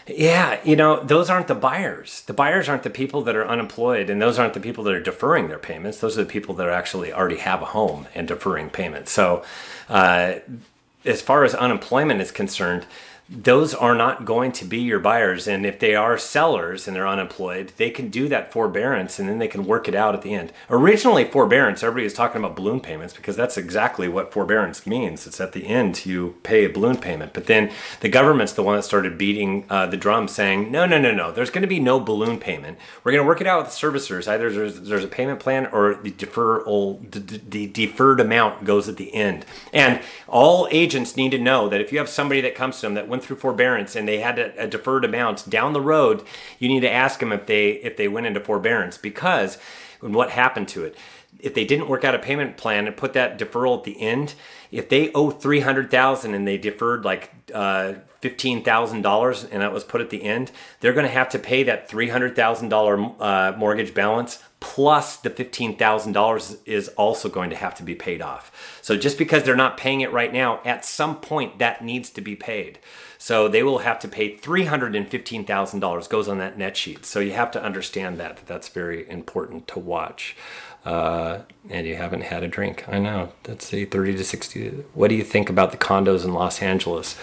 A: Yeah, those aren't the buyers. The buyers aren't the people that are unemployed, and those aren't the people that are deferring their payments. Those are the people that actually already have a home and deferring payments. So as far as unemployment is concerned, those are not going to be your buyers. And if they are sellers and they're unemployed, they can do that forbearance and then they can work it out at the end. Originally, forbearance, everybody was talking about balloon payments because that's exactly what forbearance means. It's at the end you pay a balloon payment. But then the government's the one that started beating the drum saying, no, there's going to be no balloon payment. We're going to work it out with the servicers. Either there's a payment plan or the deferred amount goes at the end. And all agents need to know that if you have somebody that comes to them that went through forbearance and they had a deferred amount down the road, you need to ask them if they went into forbearance, because what happened to it, if they didn't work out a payment plan and put that deferral at the end, if they owe $300,000 and they deferred like $15,000 and that was put at the end, they're going to have to pay that $300,000 mortgage balance plus the $15,000 is also going to have to be paid off. So just because they're not paying it right now, at some point that needs to be paid. So they will have to pay $315,000 goes on that net sheet. So you have to understand that's very important to watch. And you haven't had a drink. I know. Let's see, 30 to 60. What do you think about the condos in Los Angeles?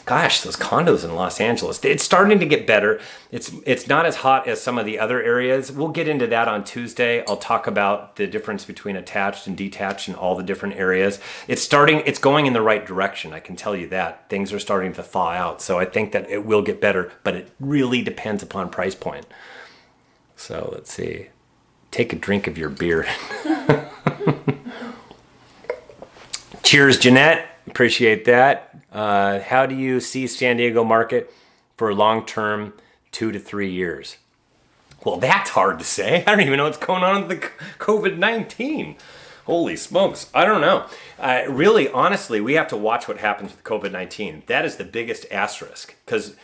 A: Gosh, those condos in Los Angeles, it's starting to get better. It's not as hot as some of the other areas. We'll get into that on Tuesday. I'll talk about the difference between attached and detached in all the different areas. It's going in the right direction. I can tell you that. Things are starting to thaw out. So I think that it will get better, but it really depends upon price point. So let's see. Take a drink of your beer. Cheers, Jeanette. Appreciate that. How do you see San Diego market for long-term 2 to 3 years? Well, that's hard to say. I don't even know what's going on with the COVID-19. Holy smokes. I don't know. Really, honestly, we have to watch what happens with COVID-19. That is the biggest asterisk, because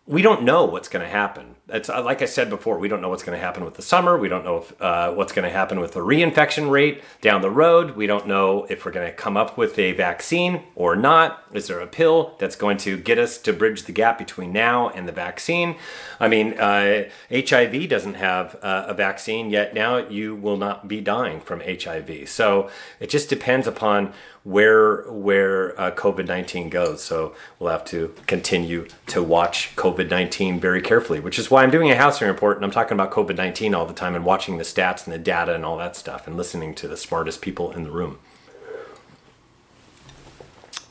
A: we don't know what's going to happen. It's like I said before, we don't know what's going to happen with the summer. We don't know what's going to happen with the reinfection rate down the road. We don't know if we're going to come up with a vaccine or not. Is there a pill that's going to get us to bridge the gap between now and the vaccine? I mean, HIV doesn't have a vaccine yet. Now you will not be dying from HIV. So it just depends upon where COVID-19 goes. So we'll have to continue to watch COVID-19 very carefully, which is why I'm doing a housing report and I'm talking about COVID-19 all the time and watching the stats and the data and all that stuff and listening to the smartest people in the room.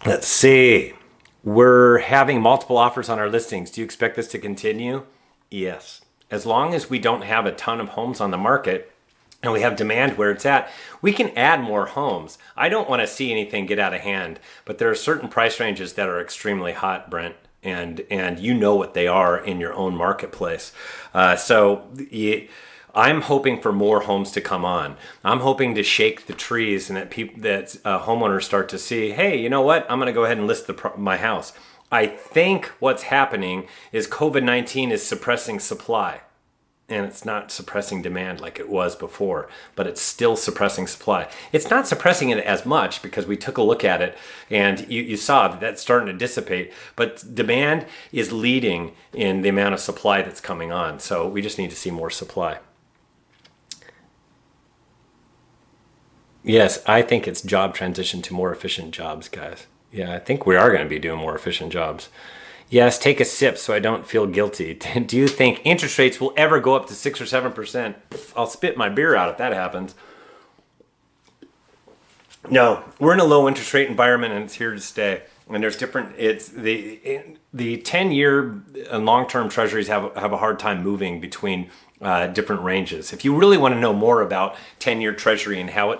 A: Let's see. We're having multiple offers on our listings. Do you expect this to continue? Yes. As long as we don't have a ton of homes on the market and we have demand where it's at, we can add more homes. I don't want to see anything get out of hand, but there are certain price ranges that are extremely hot, Brent, and you know what they are in your own marketplace. I'm hoping for more homes to come on. I'm hoping to shake the trees and that homeowners start to see, hey, you know what? I'm going to go ahead and list my house. I think what's happening is COVID-19 is suppressing supply. And it's not suppressing demand like it was before, but it's still suppressing supply. It's not suppressing it as much because we took a look at it and you saw that that's starting to dissipate, but demand is leading in the amount of supply that's coming on. So we just need to see more supply. Yes, I think it's job transition to more efficient jobs, guys. Yeah, I think we are going to be doing more efficient jobs. Yes, take a sip so I don't feel guilty. Do you think interest rates will ever go up to 6 or 7%? I'll spit my beer out if that happens. No, we're in a low interest rate environment and it's here to stay. And there's different, it's the 10-year and long-term treasuries have a hard time moving between different ranges. If you really want to know more about 10-year treasury and how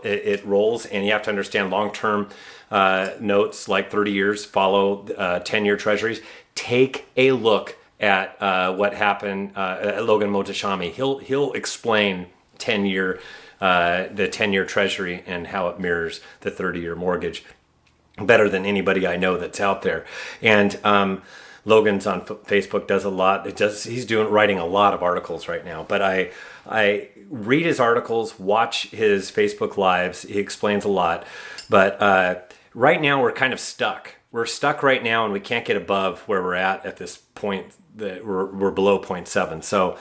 A: it rolls, and you have to understand long-term notes like 30 years follow 10-year treasuries, take a look at what happened at Logan Mohtashami. He'll explain the 10-year treasury and how it mirrors the 30-year mortgage better than anybody I know that's out there. And Logan's on Facebook, does a lot. He's writing a lot of articles right now. But I read his articles, watch his Facebook lives. He explains a lot. But right now we're kind of stuck. We're stuck right now, and we can't get above where we're at this point. That we're below 0.7. So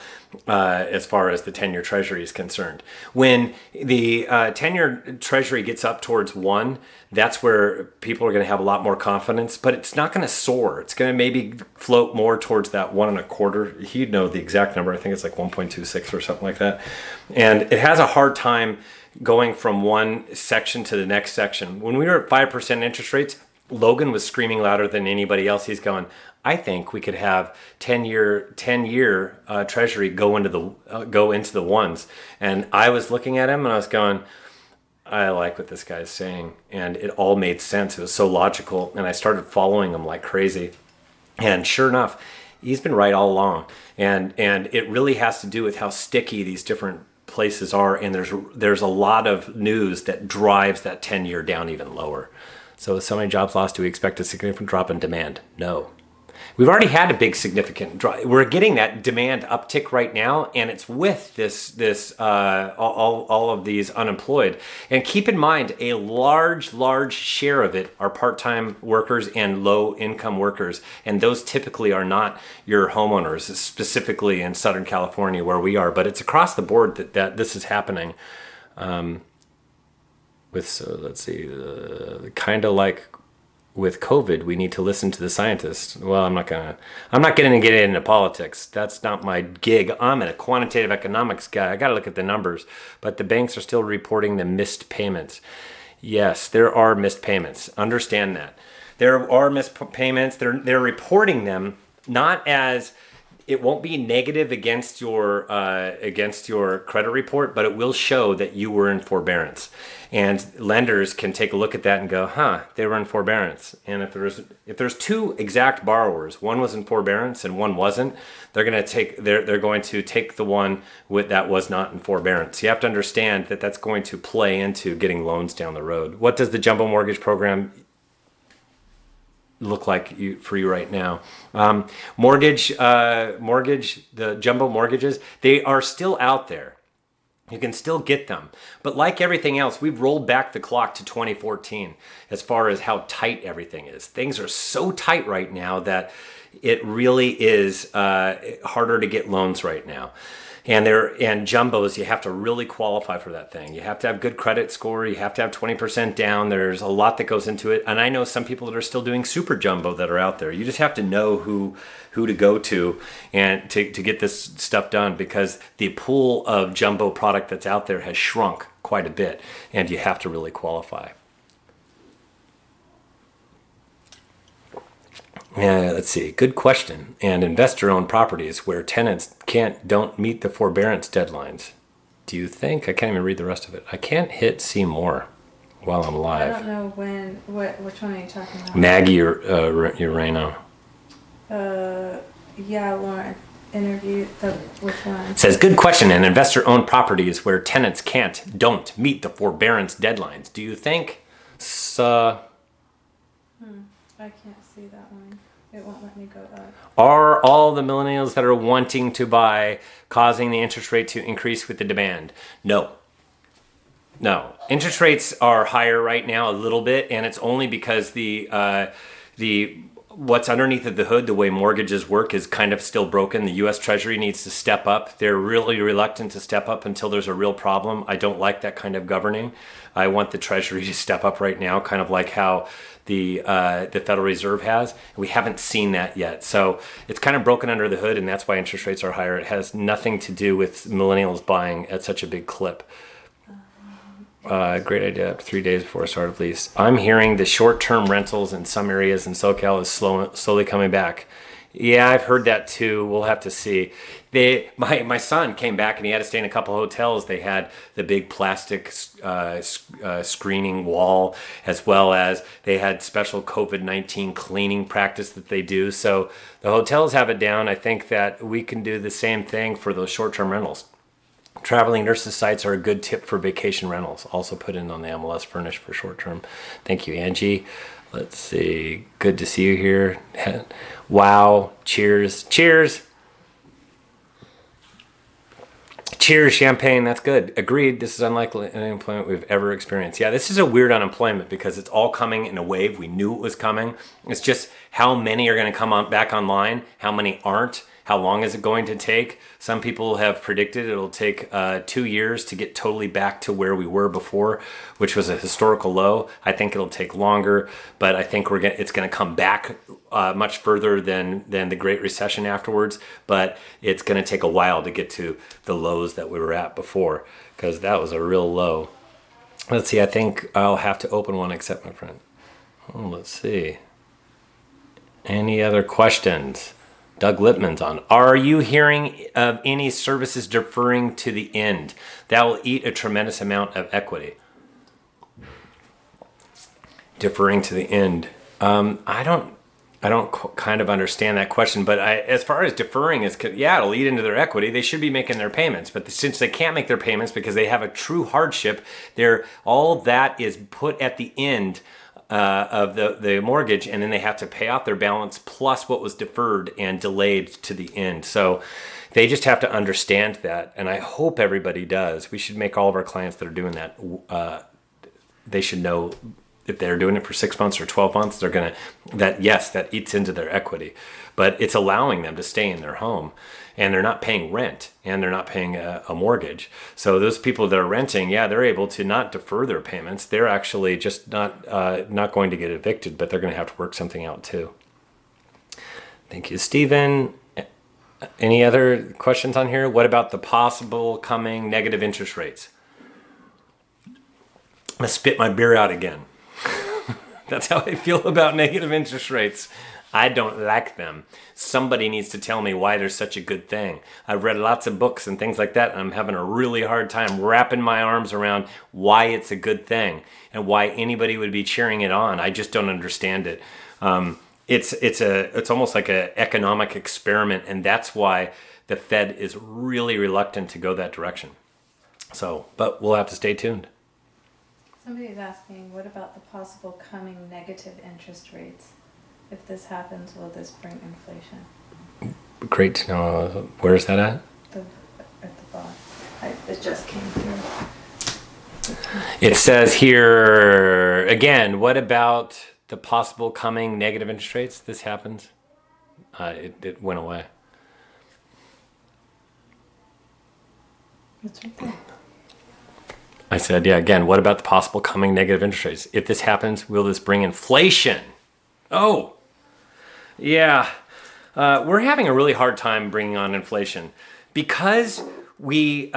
A: as far as the 10-year Treasury is concerned, when the 10-year Treasury gets up towards 1, that's where people are going to have a lot more confidence. But it's not going to soar. It's going to maybe float more towards that 1.25. He'd know the exact number. I think it's like 1.26 or something like that. And it has a hard time going from one section to the next section. When we were at 5% interest rates, Logan was screaming louder than anybody else. He's going, I think we could have 10-year Treasury go into the ones. And I was looking at him and I was going, I like what this guy's saying. And it all made sense. It was so logical. And I started following him like crazy. And sure enough, he's been right all along. And it really has to do with how sticky these different places are. And there's a lot of news that drives that 10-year down even lower. So with so many jobs lost, do we expect a significant drop in demand? No. We've already had a big significant drop. We're getting that demand uptick right now, and it's with all of these unemployed. And keep in mind, a large share of it are part-time workers and low-income workers, and those typically are not your homeowners, specifically in Southern California where we are. But it's across the board that this is happening. Let's see, kind of like with COVID, we need to listen to the scientists. Well, I'm not going to get into politics. That's not my gig. I'm a quantitative economics guy. I got to look at the numbers. But the banks are still reporting the missed payments. Yes, there are missed payments. Understand that. There are missed payments. They're reporting them not as it won't be negative against your credit report, but it will show that you were in forbearance. And lenders can take a look at that and go, they were in forbearance. And if there's two exact borrowers, one was in forbearance and one wasn't, they're going to take the one that was not in forbearance. You have to understand that that's going to play into getting loans down the road. What does the jumbo mortgage program look like for you right now? The jumbo mortgages, they are still out there. You can still get them. But like everything else, we've rolled back the clock to 2014 as far as how tight everything is. Things are so tight right now that it really is harder to get loans right now. And jumbos, you have to really qualify for that thing. You have to have good credit score. You have to have 20% down. There's a lot that goes into it. And I know some people that are still doing super jumbo that are out there. You just have to know who to go to and to get this stuff done, because the pool of jumbo product that's out there has shrunk quite a bit, and you have to really qualify. Yeah, let's see. Good question. And investor-owned properties where tenants don't meet the forbearance deadlines. Do you think? I can't even read the rest of it. I can't hit see more while I'm live.
D: I don't know which one are you talking about?
A: Maggie or Urano.
D: Yeah, Lauren interviewed which one?
A: It says, good question. And investor-owned properties where tenants don't meet the forbearance deadlines. Do you think?
D: I can't see that one. It won't let me go up.
A: Are all the millennials that are wanting to buy causing the interest rate to increase with the demand? No. Interest rates are higher right now a little bit, and it's only because the what's underneath of the hood, the way mortgages work, is kind of still broken. The U.S. Treasury needs to step up. They're really reluctant to step up until there's a real problem. I don't like that kind of governing. I want the Treasury to step up right now, kind of like how the Federal Reserve has. We haven't seen that yet. So it's kind of broken under the hood, and that's why interest rates are higher. It has nothing to do with millennials buying at such a big clip. Great idea. 3 days before a start of lease. I'm hearing the short-term rentals in some areas in SoCal is slowly coming back. Yeah, I've heard that too. We'll have to see. My son came back and he had to stay in a couple hotels. They had the big plastic screening wall, as well as they had special COVID-19 cleaning practice that they do. So the hotels have it down. I think that we can do the same thing for those short-term rentals. Traveling nurses sites are a good tip for vacation rentals. Also put in on the MLS Furnish for short term. Thank you, Angie. Let's see. Good to see you here. Wow. Cheers. Cheers. Cheers, champagne. That's good. Agreed. This is unlike any unemployment we've ever experienced. Yeah, this is a weird unemployment because it's all coming in a wave. We knew it was coming. It's just how many are going to come on back online, how many aren't, how long is it going to take. Some people have predicted it'll take 2 years to get totally back to where we were before, which was a historical low. I think it'll take longer, but I think it's going to come back much further than the Great Recession afterwards. But it's going to take a while to get to the lows that we were at before, because that was a real low. Let's see. I think I'll have to open one, except my friend. Oh, let's see. Any other questions? Doug Lippman's on. Are you hearing of any services deferring to the end? That will eat a tremendous amount of equity. Deferring to the end. I don't kind of understand that question, but as far as deferring is, yeah, it'll eat into their equity. They should be making their payments, but since they can't make their payments because they have a true hardship, all that is put at the end of the mortgage, and then they have to pay off their balance plus what was deferred and delayed to the end. So they just have to understand that, and I hope everybody does. We should make all of our clients that are doing that, they should know if they're doing it for 6 months or 12 months, that eats into their equity, but it's allowing them to stay in their home, and they're not paying rent, and they're not paying a mortgage. So those people that are renting, yeah, they're able to not defer their payments. They're actually just not going to get evicted, but they're going to have to work something out too. Thank you, Stephen. Any other questions on here? What about the possible coming negative interest rates? I'm gonna spit my beer out again. That's how I feel about negative interest rates. I don't like them. Somebody needs to tell me why they're such a good thing. I've read lots of books and things like that, and I'm having a really hard time wrapping my arms around why it's a good thing and why anybody would be cheering it on. I just don't understand it. It's almost like an economic experiment, and that's why the Fed is really reluctant to go that direction. So, but we'll have to stay tuned.
D: Somebody's asking, what about the possible coming negative interest rates? If this happens, will this bring inflation?
A: Great to know. Where's that at?
D: At the bottom. It just came through.
A: It says here, again, what about the possible coming negative interest rates? This happens. It went away.
D: It's right there.
A: I said, yeah, again, what about the possible coming negative interest rates? If this happens, will this bring inflation? Oh, yeah. We're having a really hard time bringing on inflation because we're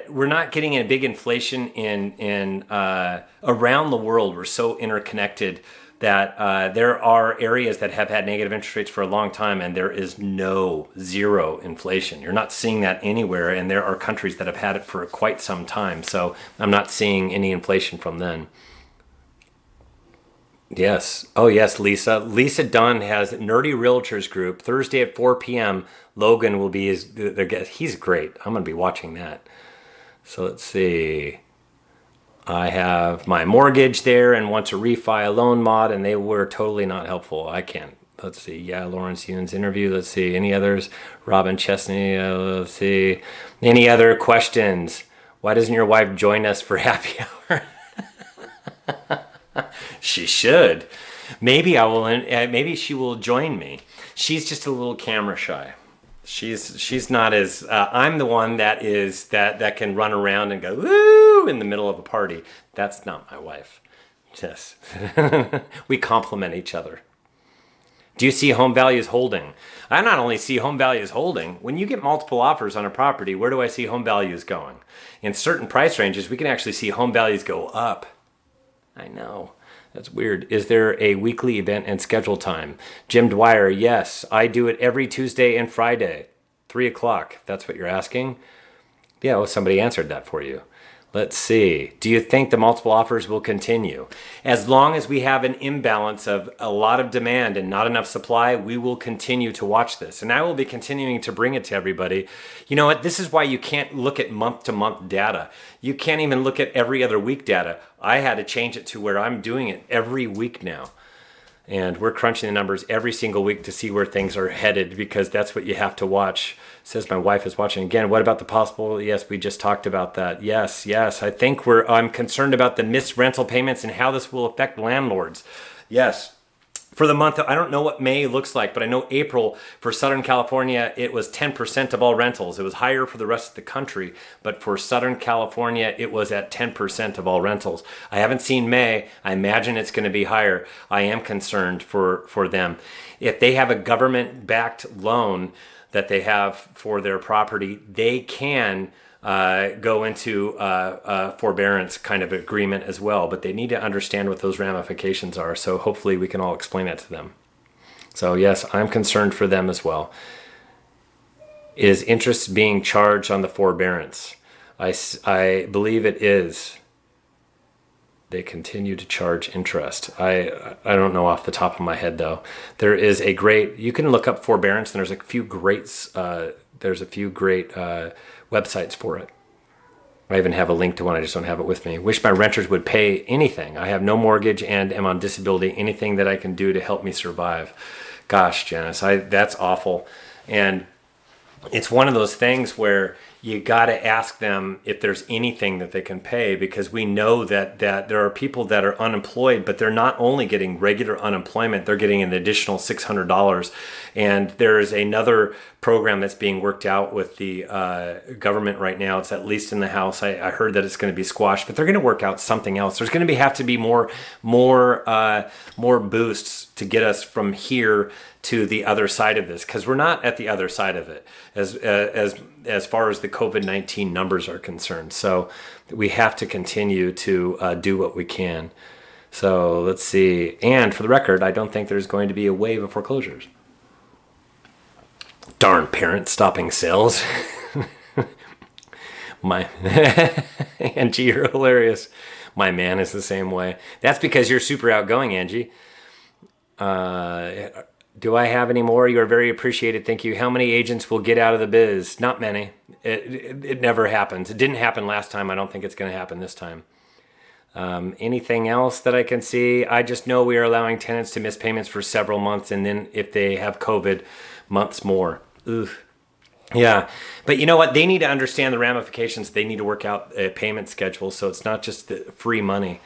A: not getting a big inflation in around the world. We're so interconnected that there are areas that have had negative interest rates for a long time, and there is zero inflation. You're not seeing that anywhere, and there are countries that have had it for quite some time. So I'm not seeing any inflation from then. Yes. Oh, yes, Lisa. Lisa Dunn has Nerdy Realtors Group Thursday at 4 p.m. Logan will be their guest. He's great. I'm going to be watching that. So let's see. I have my mortgage there and want to refi a loan mod, and they were totally not helpful. I can't. Let's see. Yeah, Lawrence Yoon's interview. Let's see. Any others? Robin Chesney. Let's see. Any other questions? Why doesn't your wife join us for happy hour? She should. Maybe I will. Maybe she will join me. She's just a little camera shy. She's not as. I'm the one that can run around and go woo in the middle of a party. That's not my wife. Yes, we complement each other. Do you see home values holding? I not only see home values holding. When you get multiple offers on a property, where do I see home values going? In certain price ranges, we can actually see home values go up. I know. That's weird. Is there a weekly event and schedule time? Jim Dwyer, yes. I do it every Tuesday and Friday, 3 o'clock. That's what you're asking? Yeah, well, somebody answered that for you. Let's see. Do you think the multiple offers will continue? As long as we have an imbalance of a lot of demand and not enough supply, we will continue to watch this. And I will be continuing to bring it to everybody. You know what? This is why you can't look at month-to-month data. You can't even look at every other week data. I had to change it to where I'm doing it every week now. And we're crunching the numbers every single week to see where things are headed, because that's what you have to watch. Says my wife is watching again. What about the possible? Yes, we just talked about that. Yes. I think I'm concerned about the missed rental payments and how this will affect landlords. Yes. For the month, I don't know what May looks like, but I know April for Southern California, it was 10% of all rentals. It was higher for the rest of the country, but for Southern California, it was at 10% of all rentals. I haven't seen May. I imagine it's going to be higher. I am concerned for them. If they have a government-backed loan that they have for their property, they can go into forbearance kind of agreement as well, but they need to understand what those ramifications are. So hopefully we can all explain it to them. So yes, I'm concerned for them as well. Is interest being charged on the forbearance? I believe it is. They continue to charge interest. I don't know off the top of my head though. There is a great, you can look up forbearance, and there's a few great websites for it. I even have a link to one. I just don't have it with me. Wish my renters would pay anything. I have no mortgage and am on disability. Anything that I can do to help me survive. Gosh, Janice, that's awful. And it's one of those things where you got to ask them if there's anything that they can pay, because we know that there are people that are unemployed, but they're not only getting regular unemployment, they're getting an additional $600. And there's another program that's being worked out with the government right now. It's at least in the House. I heard that it's going to be squashed, but they're going to work out something else. There's going to have to be more boosts to get us from here to the other side of this, because we're not at the other side of it as far as the COVID-19 numbers are concerned. So we have to continue to do what we can. So let's see. And for the record, I don't think there's going to be a wave of foreclosures. Darn parents stopping sales. Angie, you're hilarious. My man is the same way. That's because you're super outgoing, Angie. Do I have any more? You are very appreciated. Thank you. How many agents will get out of the biz? Not many. It never happens. It didn't happen last time. I don't think it's going to happen this time. Anything else that I can see? I just know we are allowing tenants to miss payments for several months, and then if they have COVID, months more. Oof. Yeah, but you know what? They need to understand the ramifications. They need to work out a payment schedule, so it's not just the free money.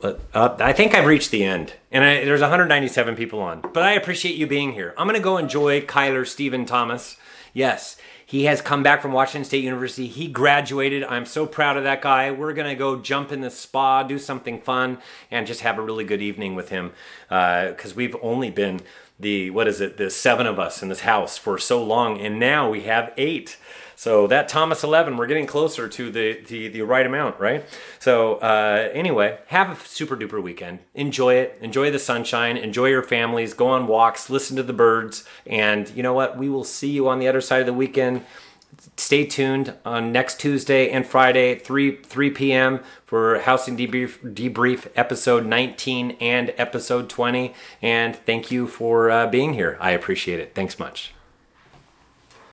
A: But I think I've reached the end, and there's 197 people on. But I appreciate you being here. I'm going to go enjoy Kyler Stephen Thomas. Yes, he has come back from Washington State University. He graduated. I'm so proud of that guy. We're going to go jump in the spa, do something fun, and just have a really good evening with him, because we've only been the 7 of us in this house for so long, and now we have 8. So that Thomas 11, we're getting closer to the right amount, right? So anyway, have a super duper weekend. Enjoy it. Enjoy the sunshine. Enjoy your families. Go on walks. Listen to the birds. And you know what? We will see you on the other side of the weekend. Stay tuned on next Tuesday and Friday at 3 p.m. for Housing Debrief episode 19 and episode 20. And thank you for being here. I appreciate it. Thanks much.